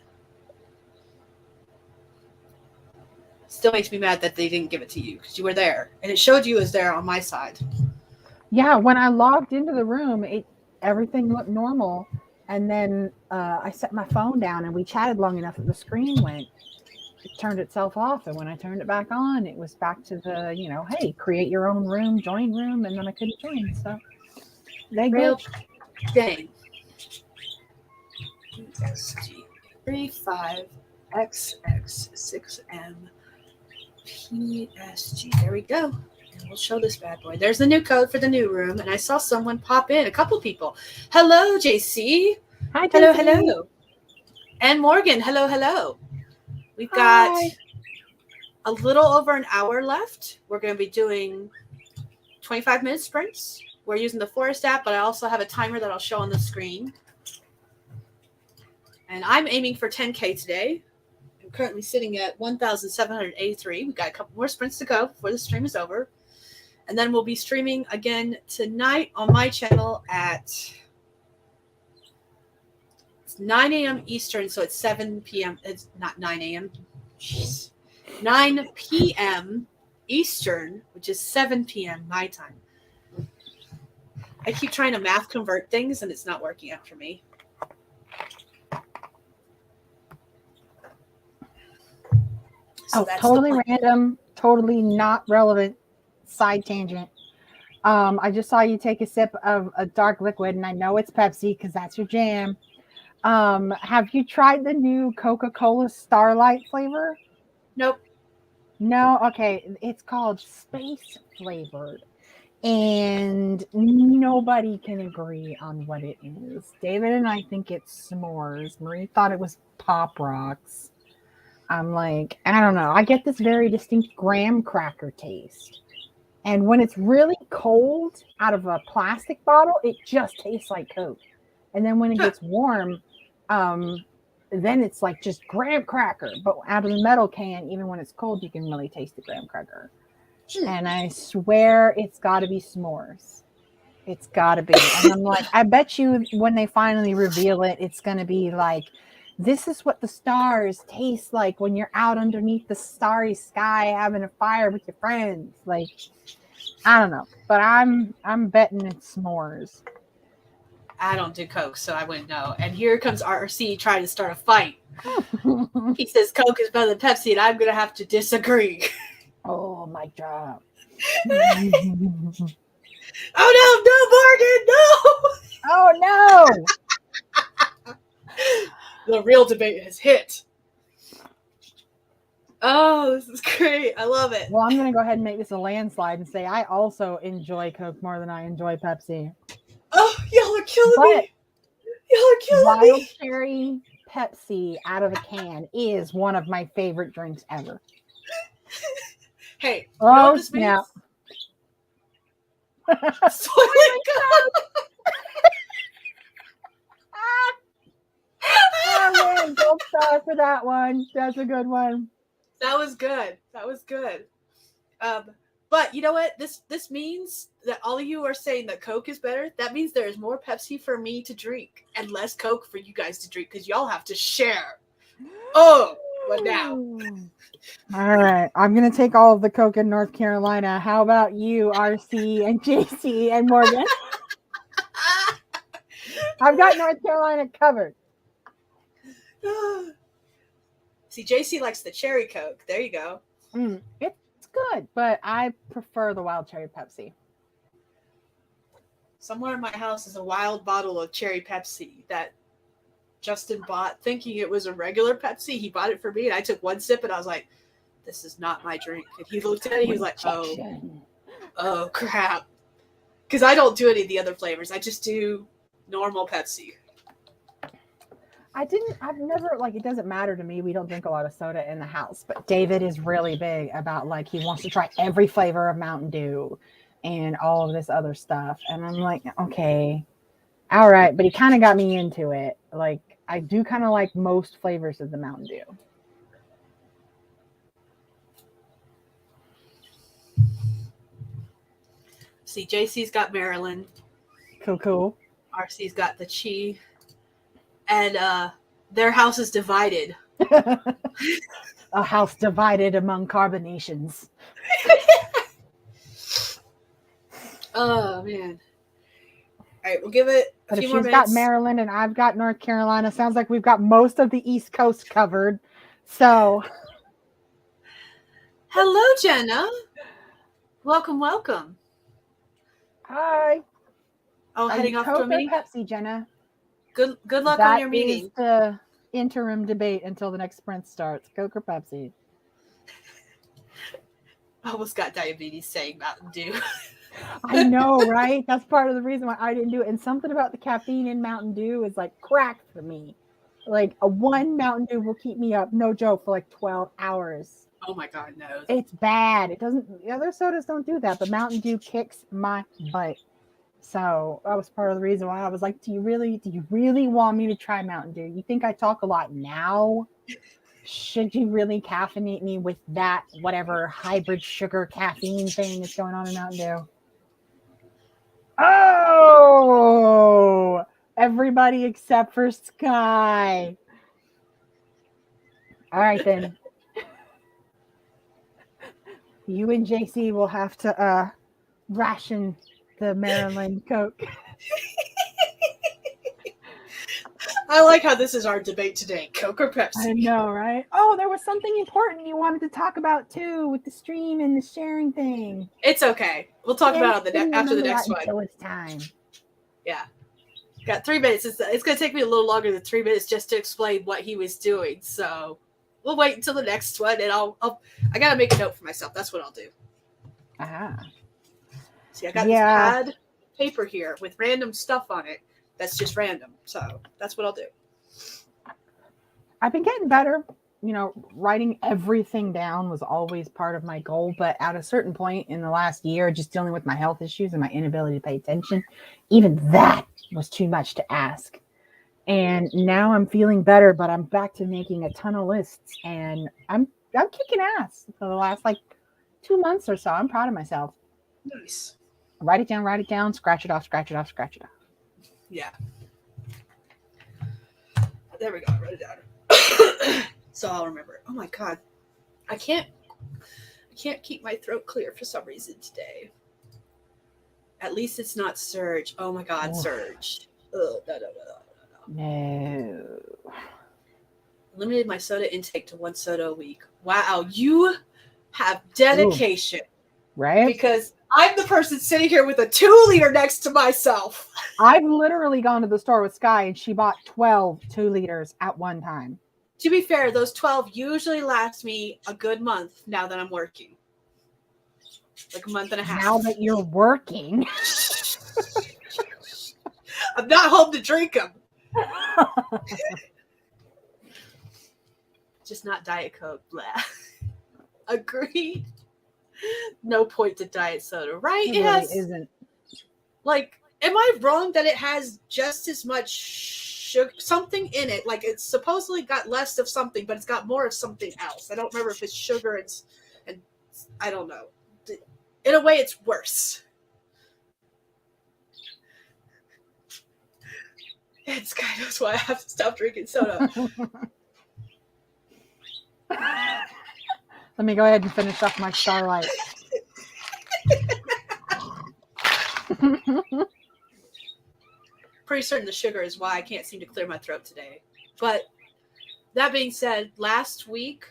Still makes me mad that they didn't give it to you, because you were there. And it showed you as there on my side. Yeah, when I logged into the room, everything looked normal. And then I set my phone down and we chatted long enough that the screen it turned itself off. And when I turned it back on, it was back to the, hey, create your own room, join room. And then I couldn't join. So they glitched. Dang. ESG35XX6M PSG. There we go. And we'll show this bad boy. There's the new code for the new room. And I saw someone pop in, a couple people. Hello, JC. Hi, hello, JC. hello. And Morgan, hello, hello. We've got a little over an hour left. We're going to be doing 25-minute sprints. We're using the Forest app, but I also have a timer that I'll show on the screen. And I'm aiming for 10K today. I'm currently sitting at 1,783. We've got a couple more sprints to go before the stream is over. And then we'll be streaming again tonight on my channel at 9 a.m. Eastern, so it's 7 p.m. It's not 9 a.m. Jeez. 9 p.m. Eastern, which is 7 p.m. my time. I keep trying to math convert things, and it's not working out for me. So that's totally random, totally not relevant side tangent. I just saw you take a sip of a dark liquid, and I know it's Pepsi because that's your jam. Have you tried the new Coca-Cola Starlight flavor? Nope. No? Okay. It's called Space Flavored. And nobody can agree on what it is. David and I think it's s'mores. Marie thought it was Pop Rocks. I'm like, I don't know. I get this very distinct graham cracker taste. And when it's really cold out of a plastic bottle, it just tastes like Coke. And then when it gets warm, then it's like just graham cracker. But out of the metal can, even when it's cold, you can really taste the graham cracker. And I swear it's got to be s'mores. It's got to be. And I'm like, I bet you when they finally reveal it, it's going to be like, this is what the stars taste like when you're out underneath the starry sky having a fire with your friends. Like, I don't know, but I'm betting it's s'mores. I don't do Coke, so I wouldn't know. And here comes RC trying to start a fight. He says Coke is better than Pepsi, and I'm going to have to disagree. Oh, my job. Oh, no, Oh, no. The real debate has hit. Oh, this is great. I love it. Well, I'm going to go ahead and make this a landslide and say I also enjoy Coke more than I enjoy Pepsi. Oh, y'all are killing me. Y'all are killing me. Wild cherry Pepsi out of a can is one of my favorite drinks ever. Hey, you know what this means? Yeah. Oh, man, gold star for that one. That's a good one. That was good. But you know what? This means that all of you are saying that Coke is better. That means there is more Pepsi for me to drink and less Coke for you guys to drink because y'all have to share. Oh, but now. All right. I'm going to take all of the Coke in North Carolina. How about you, RC and JC and Morgan? I've got North Carolina covered. See, JC likes the cherry Coke. There you go. It's good, but I prefer the wild cherry Pepsi. Somewhere in my house is a wild bottle of cherry Pepsi that Justin bought thinking it was a regular Pepsi. He bought it for me, and I took one sip, and I was like, this is not my drink. And he looked at it, he was like, oh, crap. Because I don't do any of the other flavors. I just do normal Pepsi. I've never, like, it doesn't matter to me. We don't drink a lot of soda in the house, but David is really big about, like, he wants to try every flavor of Mountain Dew and all of this other stuff. And I'm like, okay, all right. But he kind of got me into it. Like, I do kind of like most flavors of the Mountain Dew. See, JC's got Maryland. Cool. RC's got the Chi. And their house is divided. A house divided among carbonations. Oh, man. All right, we'll give it a few more minutes. But if she's got Maryland and I've got North Carolina, sounds like we've got most of the East Coast covered. So. Hello, Jenna. Welcome. Hi. Oh, heading off to a meeting? Pepsi, Jenna. Good luck on your meeting. That is the interim debate until the next sprint starts. Coke or Pepsi? I almost got diabetes saying Mountain Dew. I know, right? That's part of the reason why I didn't do it. And something about the caffeine in Mountain Dew is like crack for me. Like a one Mountain Dew will keep me up, no joke, for like 12 hours. Oh my God, no. It's bad. It doesn't, the other sodas don't do that, but Mountain Dew kicks my butt. So that was part of the reason why I was like, do you really want me to try Mountain Dew? You think I talk a lot now? Should you really caffeinate me with that, whatever hybrid sugar caffeine thing that's going on in Mountain Dew? Oh, everybody except for Skye. All right, then. You and JC will have to ration the Maryland Coke. I like how this is our debate today. Coke or Pepsi? I know, right? Oh, there was something important you wanted to talk about too with the stream and the sharing thing. It's okay. We'll talk about it after the next one. Until it's time. Yeah. Got 3 minutes. It's going to take me a little longer than 3 minutes just to explain what he was doing. So we'll wait until the next one, and I got to make a note for myself. That's what I'll do. See, I got this pad paper here with random stuff on it. That's just random. So that's what I'll do. I've been getting better. You know, writing everything down was always part of my goal. But at a certain point in the last year, just dealing with my health issues and my inability to pay attention, even that was too much to ask. And now I'm feeling better, but I'm back to making a ton of lists. And I'm kicking ass for the last 2 months or so. I'm proud of myself. Nice. Write it down, scratch it off. Yeah. There we go. Write it down. So I'll remember. Oh my God. I can't keep my throat clear for some reason today. At least it's not Surge. Oh my God, Surge. Ugh, No. Limited my soda intake to 1 soda a week. Wow, you have dedication. Ooh. Right? Because I'm the person sitting here with a 2-liter next to myself. I've literally gone to the store with Skye and she bought 12 2-liters at one time. To be fair, those 12 usually last me a good month now that I'm working. Like a month and a half. Now that you're working. I'm not home to drink them. Just not Diet Coke. Blah. Agreed. No point to diet soda, right? It really isn't. Am I wrong that it has just as much sugar, something in it? Like it's supposedly got less of something, but it's got more of something else. I don't remember if it's sugar and I don't know. In a way, it's worse. And Skye knows why I have to stop drinking soda. Let me go ahead and finish off my Starlight. Pretty certain the sugar is why I can't seem to clear my throat today. But that being said, last week,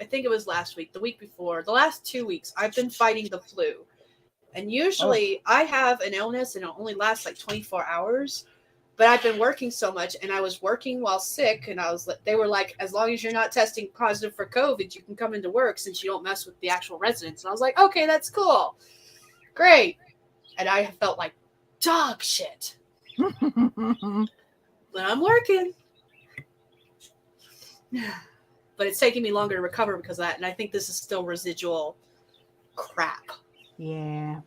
I think it was last week, the week before, the last 2 weeks, I've been fighting the flu. And usually I have an illness and it only lasts 24 hours. But I've been working so much, and I was working while sick, and they were like, as long as you're not testing positive for COVID, you can come into work since you don't mess with the actual residents. And I was like, okay, that's cool. Great. And I felt like dog shit. But I'm working. But it's taking me longer to recover because of that, and I think this is still residual crap. Yeah.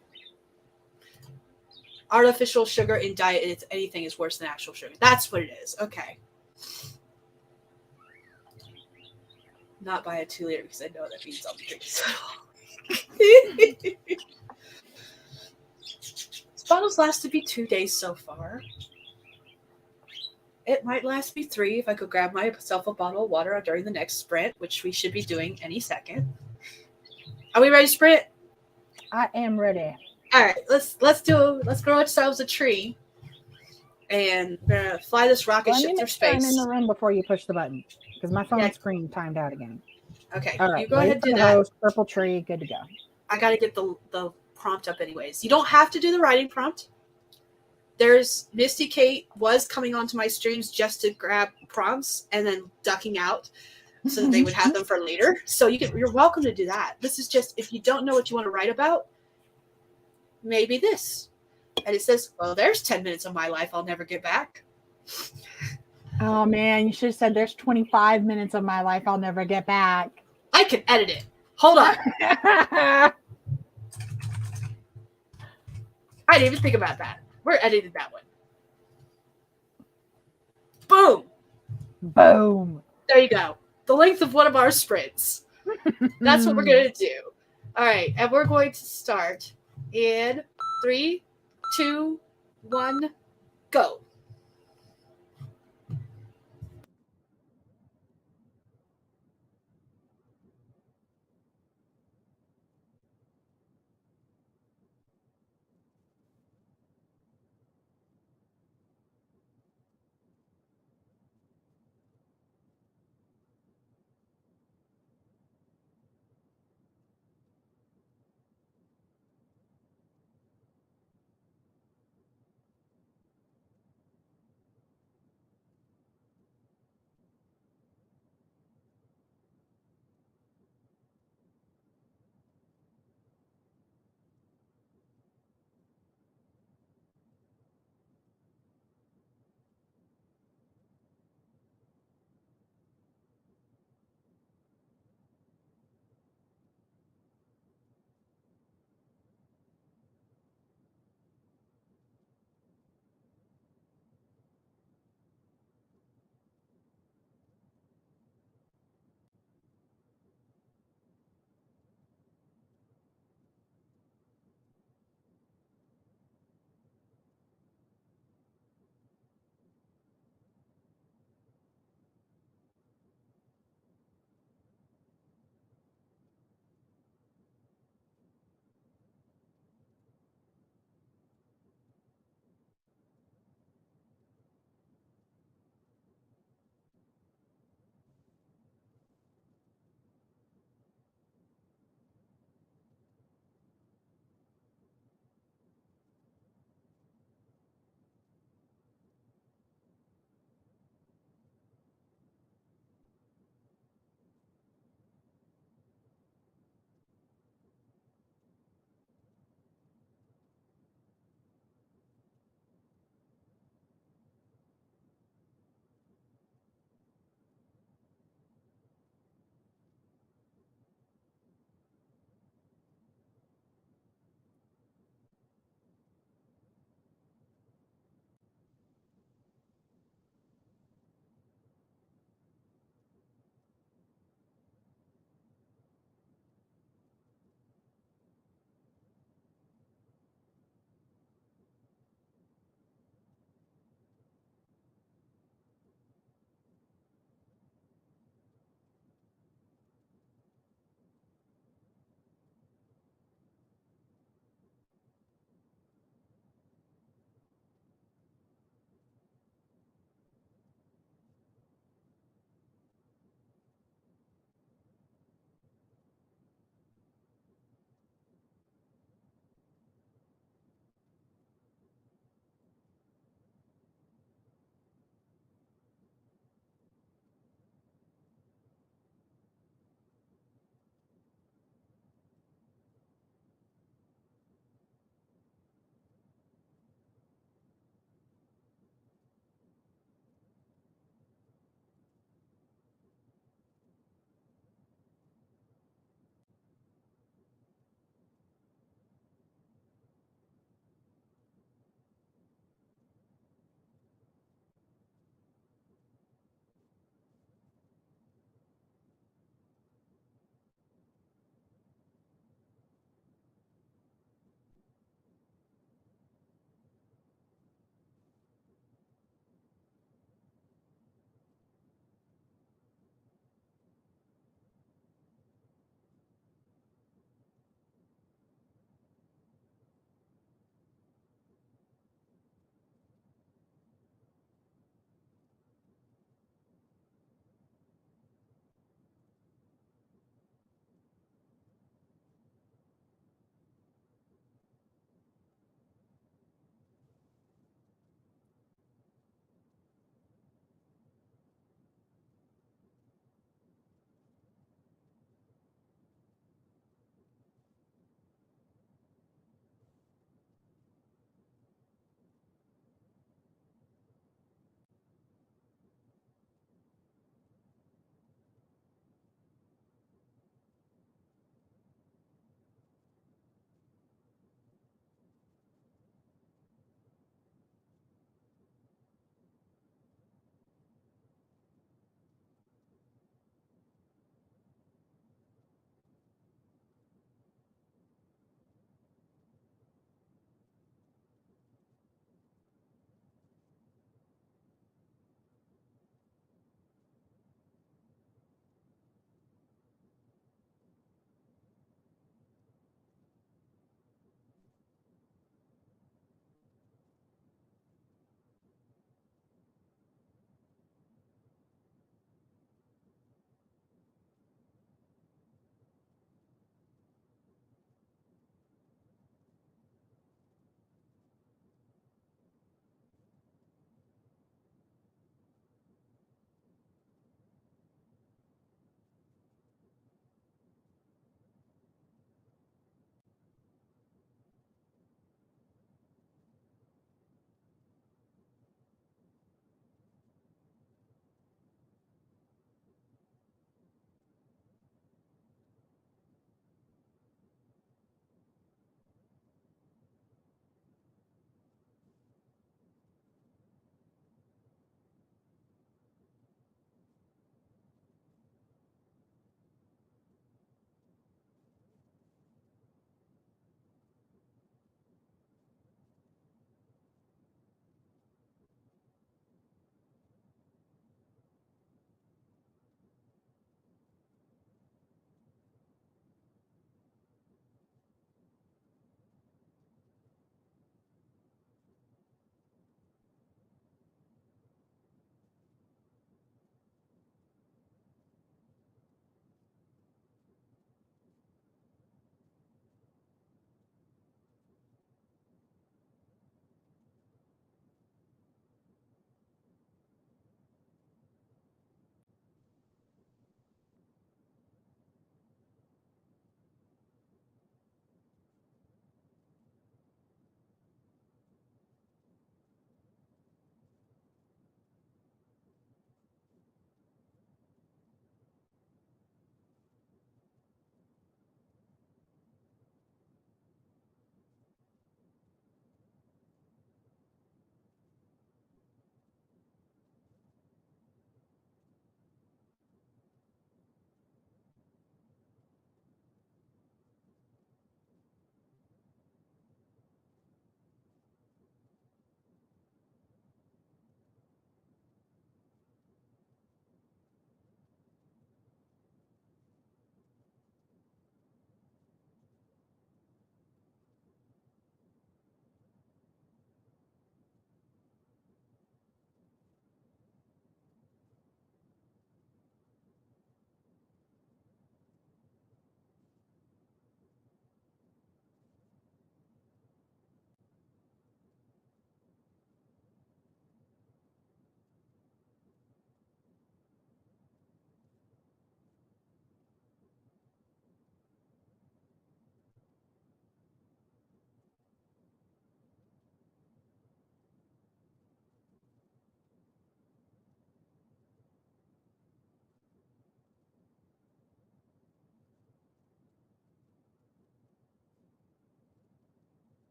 Artificial sugar in diet, it's anything is worse than actual sugar. That's what it is. Okay. Not buy a 2-liter because I know that means I'll be drinking soda. This bottle's lasted me 2 days so far. It might last me 3 if I could grab myself a bottle of water during the next sprint, which we should be doing any second. Are we ready to sprint? I am ready. All right, let's grow ourselves a tree, and we're gonna fly this rocket ship through space. I'm in the room before you push the button because my phone screen timed out again. Okay, all right. You go ahead and do that. Purple tree, good to go. I got to get the prompt up anyways. You don't have to do the writing prompt. There's Misty Kate was coming onto my streams just to grab prompts and then ducking out so that they would have them for later. So you're welcome to do that. This is just if you don't know what you want to write about. Maybe this. And it says, well, there's 10 minutes of my life I'll never get back. Oh, man, you should have said there's 25 minutes of my life I'll never get back. I can edit it. Hold on. I didn't even think about that. We're editing that one. Boom. Boom. There you go. The length of one of our sprints. That's what we're going to do. All right. And we're going to start in 3, 2, 1, go.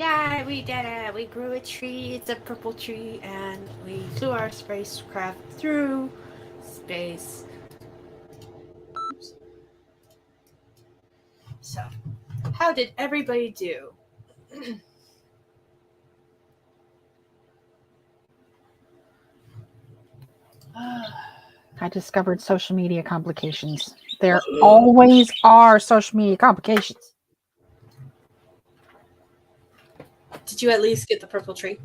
Yeah, we did it. We grew a tree. It's a purple tree, and we flew our spacecraft through space. Oops. So, how did everybody do? I discovered social media complications. There always are social media complications. Did you at least get the purple tree?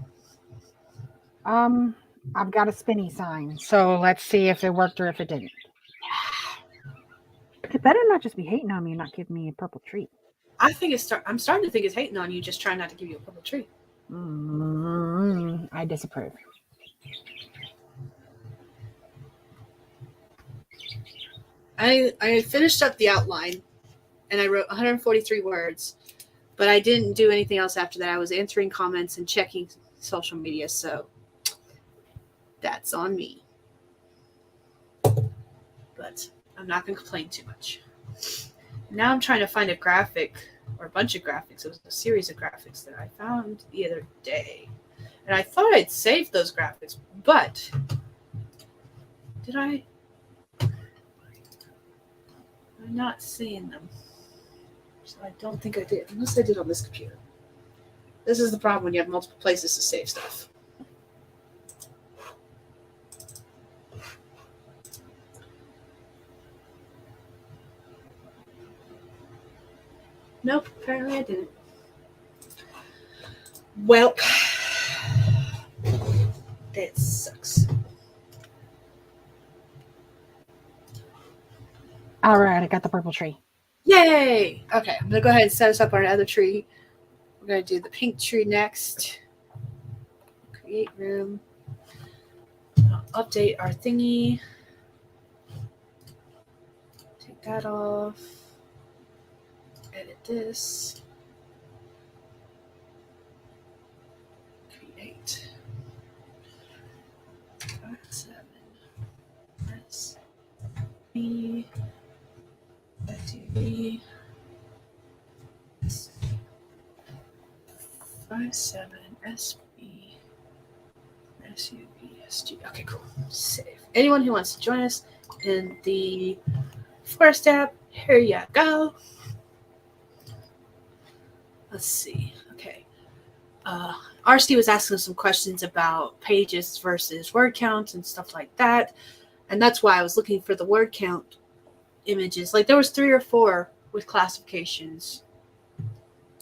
I've got a spinny sign, so let's see if it worked or if it didn't. It better not just be hating on me and not give me a purple tree. I think I'm starting to think it's hating on you, just trying not to give you a purple tree. I disapprove. I finished up the outline, and I wrote 143 words, but I didn't do anything else after that. I was answering comments and checking social media, so that's on me. But I'm not going to complain too much. Now I'm trying to find a graphic, or a bunch of graphics. It was a series of graphics that I found the other day. And I thought I'd saved those graphics, but did I? I'm not seeing them. So I don't think I did, unless I did on this computer. This is the problem when you have multiple places to save stuff. Nope, apparently I didn't. Well, that sucks. All right, I got the purple tree. Yay! Okay, I'm going to go ahead and set us up our other tree. We're going to do the pink tree next. Create room. I'll update our thingy. Take that off. Edit this. Create. 5, 7. S. B. FTV. 5, 7. SB. SUV. SG. Okay, cool. Save. Anyone who wants to join us in the Forest app, here you go. Let's see. Okay. RC was asking some questions about pages versus word counts and stuff like that. And that's why I was looking for the word count images. Like there was 3 or 4 with classifications.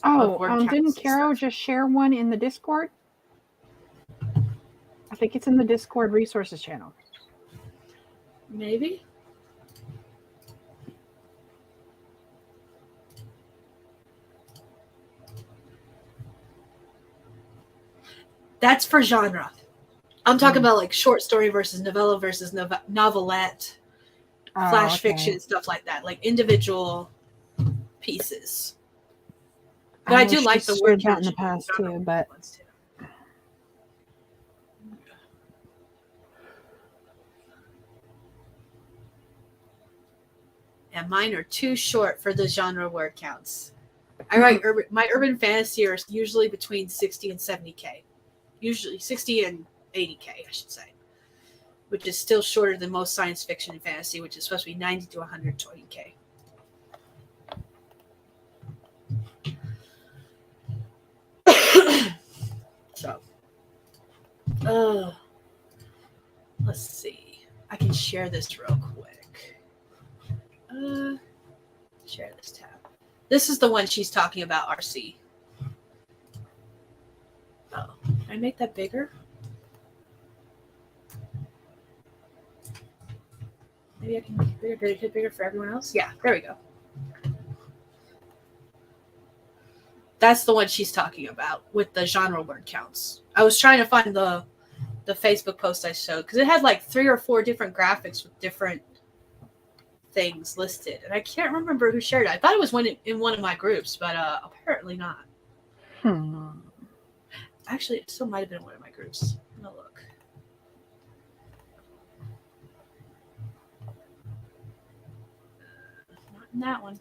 Didn't Caro just share one in the Discord? I think it's in the Discord resources channel. Maybe. That's for genre. I'm talking about like short story versus novella versus novelette, flash fiction, stuff like that. Like individual pieces. But I do like the word count in the past too, but and mine are too short for the genre word counts. I write my urban fantasy are usually between 60 and 70K. Usually 60 and 80K, I should say. Which is still shorter than most science fiction and fantasy, which is supposed to be 90 to 120K. So, let's see. I can share this real quick. Share this tab. This is the one she's talking about, RC. Oh, can I make that bigger? Maybe I can make it bigger for everyone else? Yeah, there we go. That's the one she's talking about with the genre word counts. I was trying to find the Facebook post I showed because it had like 3 or 4 different graphics with different things listed, and I can't remember who shared it. I thought it was in one of my groups, but apparently not. Actually, it still might have been one of my groups. I'm gonna look. Not in that one.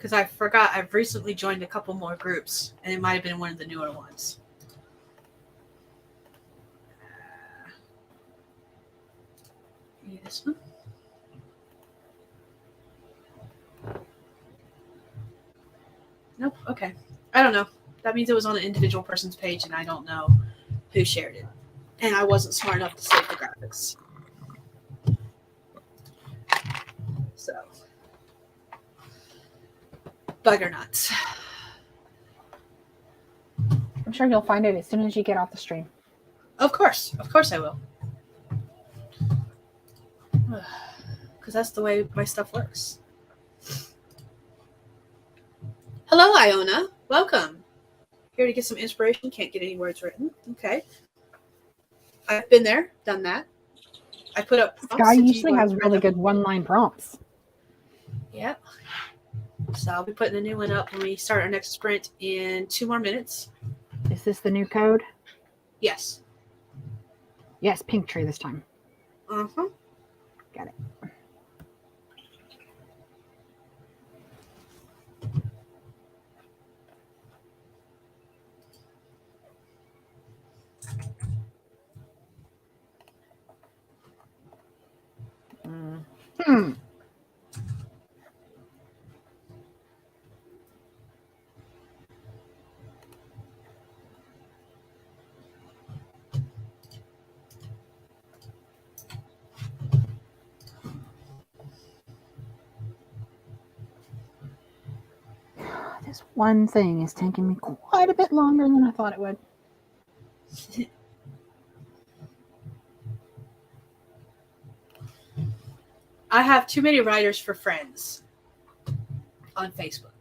because I forgot I've recently joined a couple more groups, and it might have been one of the newer ones. Maybe this one. Nope. Okay. I don't know. That means it was on an individual person's page, and I don't know who shared it. And I wasn't smart enough to save the graphics. So, bugger nuts. I'm sure you'll find it as soon as you get off the stream. Of course I will. Because that's the way my stuff works. Hello, Iona. Welcome. Here to get some inspiration. Can't get any words written. Okay. I've been there, done that. I put up. Skye usually has really good one-line prompts. Yep. So I'll be putting a new one up when we start our next sprint in 2 more minutes. Is this the new code? Yes. Yes, pink tree this time. Uh-huh. Got it. This one thing is taking me quite a bit longer than I thought it would. I have too many writers for friends on Facebook.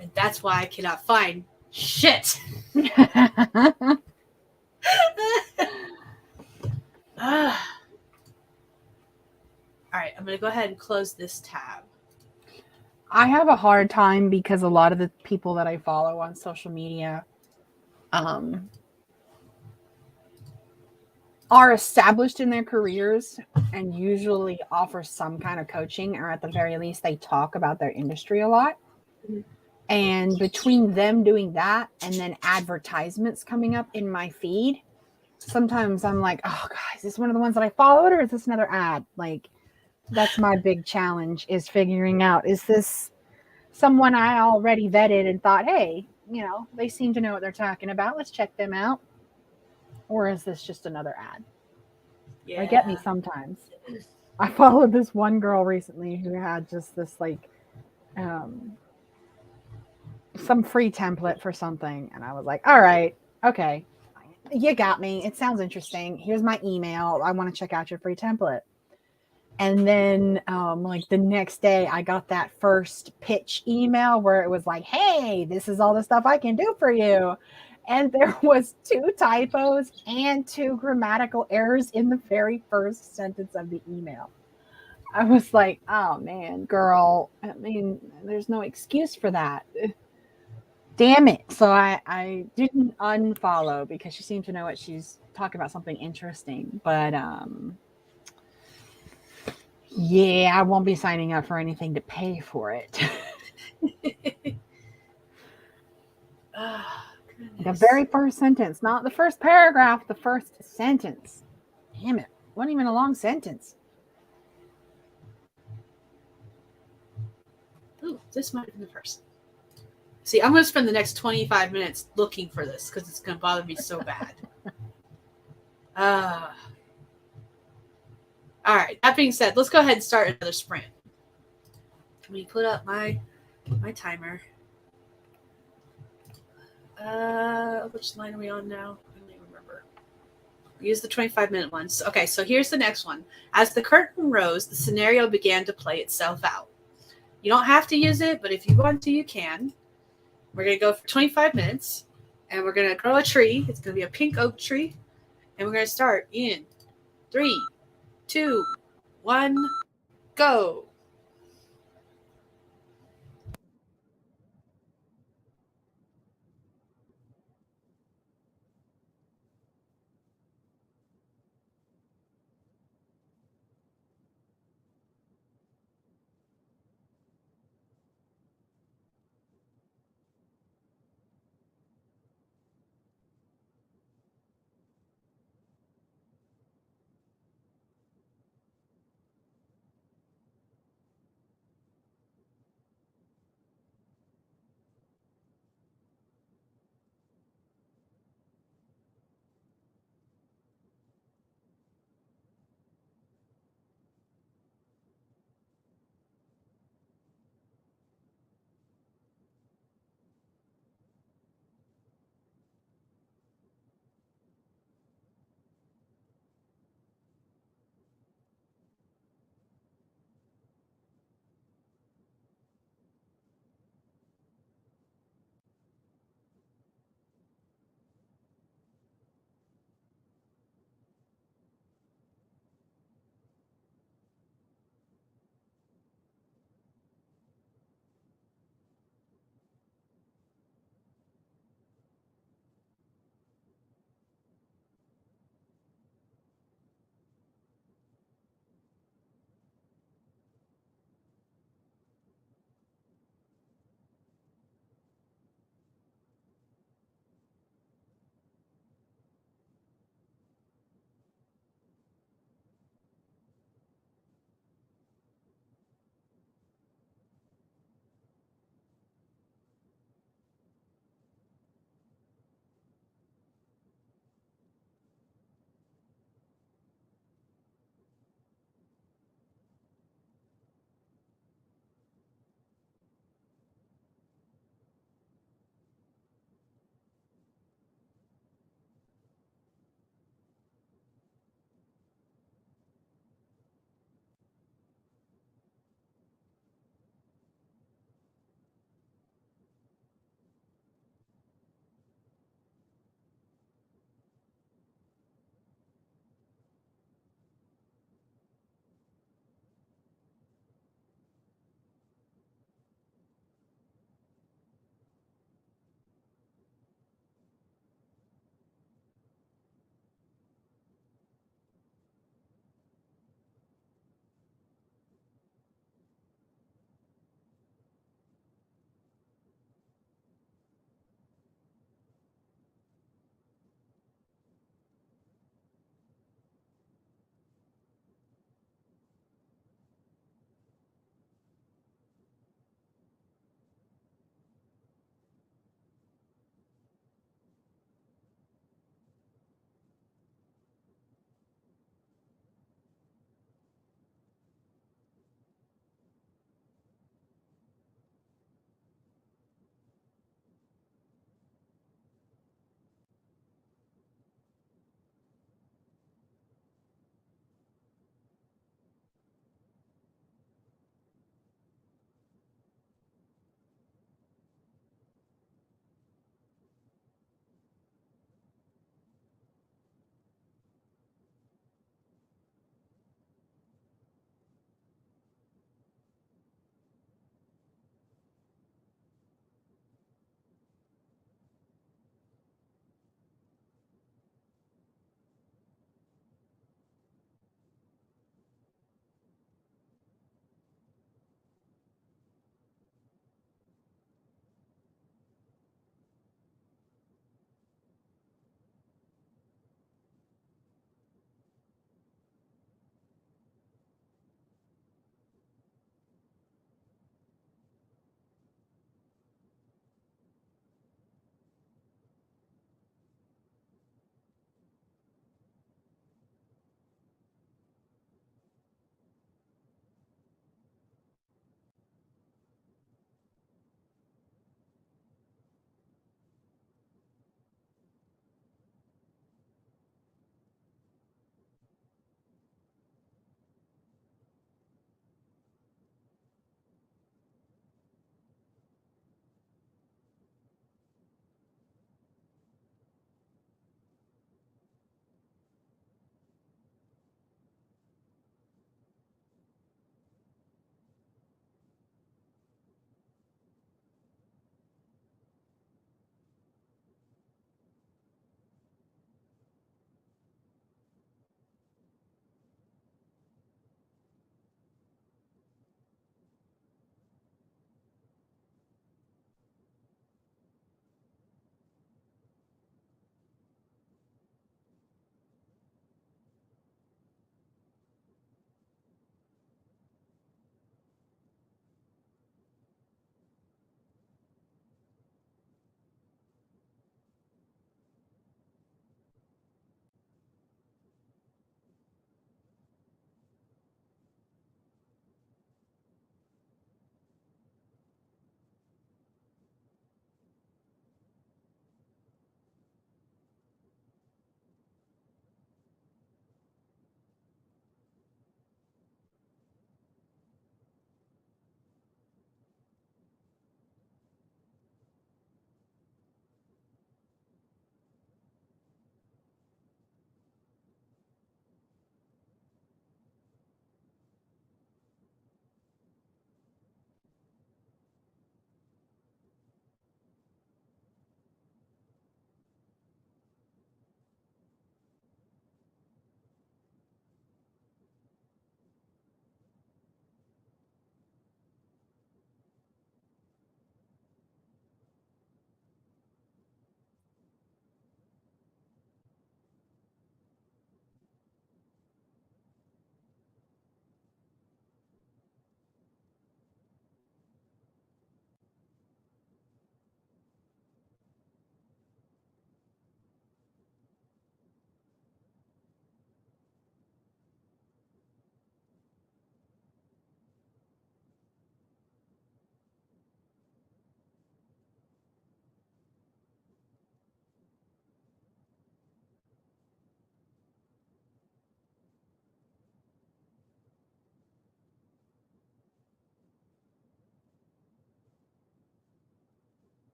And that's why I cannot find shit. All right, I'm going to go ahead and close this tab. I have a hard time because a lot of the people that I follow on social media are established in their careers and usually offer some kind of coaching, or at the very least, they talk about their industry a lot. Mm-hmm. And between them doing that and then advertisements coming up in my feed, sometimes I'm like, oh, guys, is this one of the ones that I followed, or is this another ad? Like, that's my big challenge, is figuring out, is this someone I already vetted and thought, hey, you know, they seem to know what they're talking about. Let's check them out. Or is this just another ad? Yeah. They get me sometimes. I followed this one girl recently who had just this like some free template for something. And I was like, all right, okay, you got me. It sounds interesting. Here's my email. I want to check out your free template. And then like the next day I got that first pitch email where it was like, hey, this is all the stuff I can do for you. And there was 2 typos and 2 grammatical errors in the very first sentence of the email. I was like, oh man, girl, I mean, there's no excuse for that. Damn it. So I didn't unfollow because she seemed to know what she's talking about, something interesting. But yeah, I won't be signing up for anything to pay for it. The very first sentence, not the first paragraph, the first sentence. Damn it. Wasn't even a long sentence. Ooh, this might have been the first. See, I'm going to spend the next 25 minutes looking for this because it's going to bother me so bad. All right. That being said, let's go ahead and start another sprint. Let me put up my timer. Which line are we on now? I don't even remember. Use the 25-minute ones. Okay, so here's the next one. As the curtain rose, the scenario began to play itself out. You don't have to use it, but if you want to, you can. We're going to go for 25 minutes, and we're going to grow a tree. It's going to be a pink oak tree, and we're going to start in 3, 2, 1, go.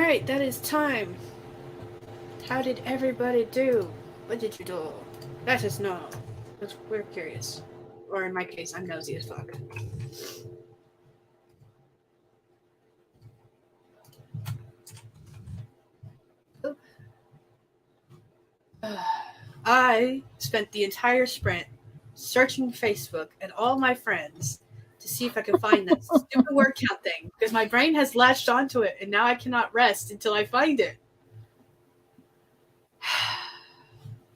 right, that is time. How did everybody do? What did you do? Let us know. We're curious. Or in my case, I'm nosy as fuck. I spent the entire sprint searching Facebook and all my friends to see if I could find that stupid word count thing because my brain has latched onto it and now I cannot rest until I find it.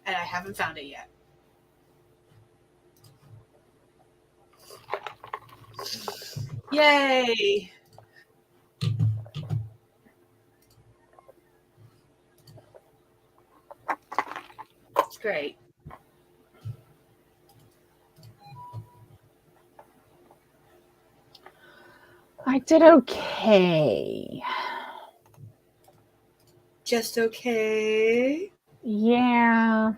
And I haven't found it yet. Yay! It's great. I did okay. Just okay. Yeah.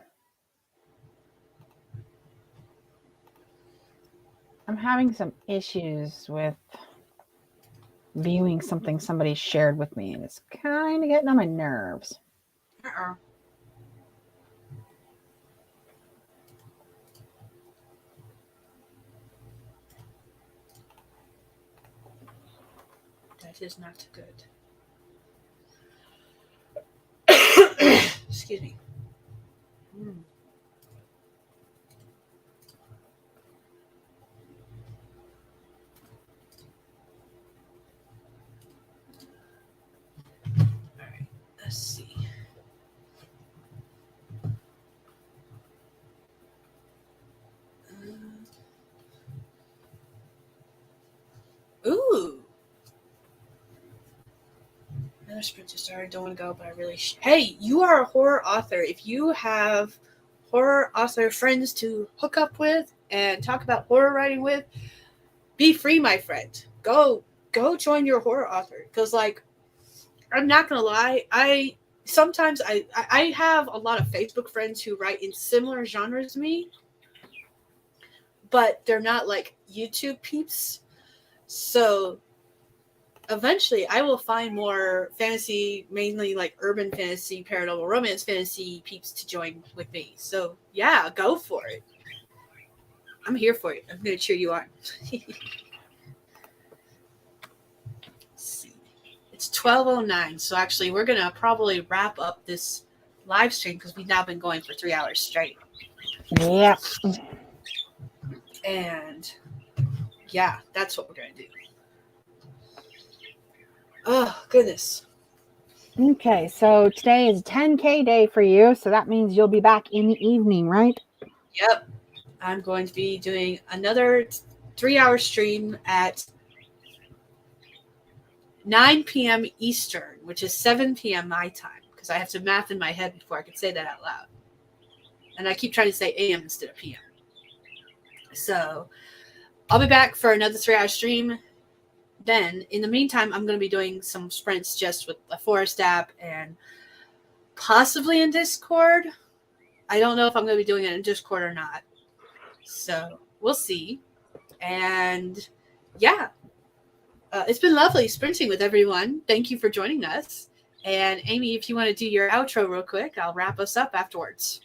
I'm having some issues with viewing something somebody shared with me, and it's kind of getting on my nerves. That is not good. Excuse me. All right, let's see. Ooh. Another sprint just started. Don't want to go, but I really Hey, you are a horror author. If you have horror author friends to hook up with and talk about horror writing with, be free, my friend. Go join your horror author. Because, like, I'm not going to lie. I have a lot of Facebook friends who write in similar genres to me, but they're not, like, YouTube peeps. So eventually I will find more fantasy, mainly like urban fantasy, paranormal romance fantasy peeps to join with me. So yeah, go for it. I'm here for it. I'm going to cheer you on. See. It's 12:09, so actually we're going to probably wrap up this live stream because we've now been going for 3 hours straight. Yeah. And yeah, that's what we're going to do. Oh, goodness. Okay, so today is 10K day for you, so that means you'll be back in the evening, right? Yep. I'm going to be doing another 3-hour stream at 9 p.m. Eastern, which is 7 p.m. my time, because I have to math in my head before I can say that out loud. And I keep trying to say AM instead of PM. So I'll be back for another 3-hour stream. Then, in the meantime, I'm going to be doing some sprints just with the Forest app and possibly in Discord. I don't know if I'm going to be doing it in Discord or not. So we'll see. And yeah, it's been lovely sprinting with everyone. Thank you for joining us. And Amy, if you want to do your outro real quick, I'll wrap us up afterwards.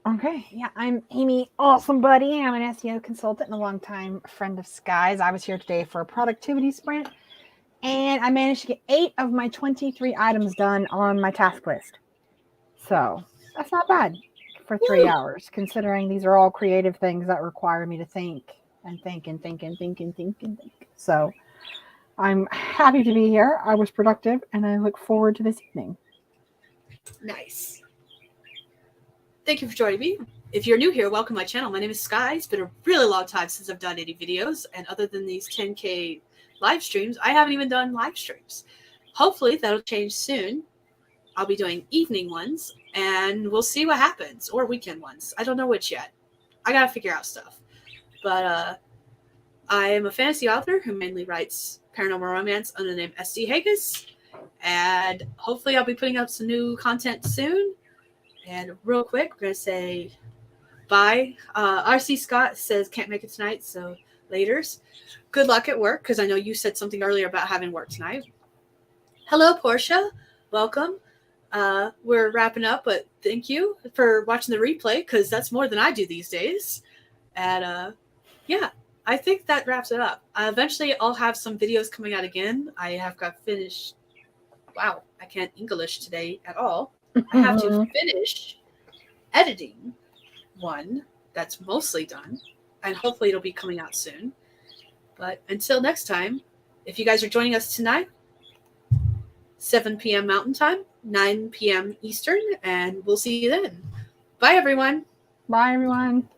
Okay, yeah, I'm Amy, awesome buddy. I'm an SEO consultant and a longtime friend of Skye's. I was here today for a productivity sprint, and I managed to get 8 of my 23 items done on my task list. So that's not bad for 3 hours, considering these are all creative things that require me to think and think and think and think and think and think. So I'm happy to be here. I was productive, and I look forward to this evening. Nice. Thank you for joining me. If you're new here, welcome to my channel. My name is Skye. It's been a really long time since I've done any videos, and other than these 10K live streams, I haven't even done live streams. Hopefully that'll change soon. I'll be doing evening ones, and we'll see what happens, or weekend ones. I don't know which yet. I gotta figure out stuff. But I am a fantasy author who mainly writes paranormal romance under the name SD Hegyes, and hopefully I'll be putting up some new content soon. And real quick, we're going to say bye. RC Scott says can't make it tonight, so laters. Good luck at work, because I know you said something earlier about having work tonight. Hello, Portia. welcome. We're wrapping up, but thank you for watching the replay because that's more than I do these days. And yeah, I think that wraps it up. Eventually, I'll have some videos coming out again. I have got finished. Wow, I can't English today at all. I have to finish editing one that's mostly done, and hopefully it'll be coming out soon. But until next time, if you guys are joining us tonight, 7 p.m. Mountain Time, 9 p.m. Eastern, and we'll see you then. Bye, everyone. Bye, everyone.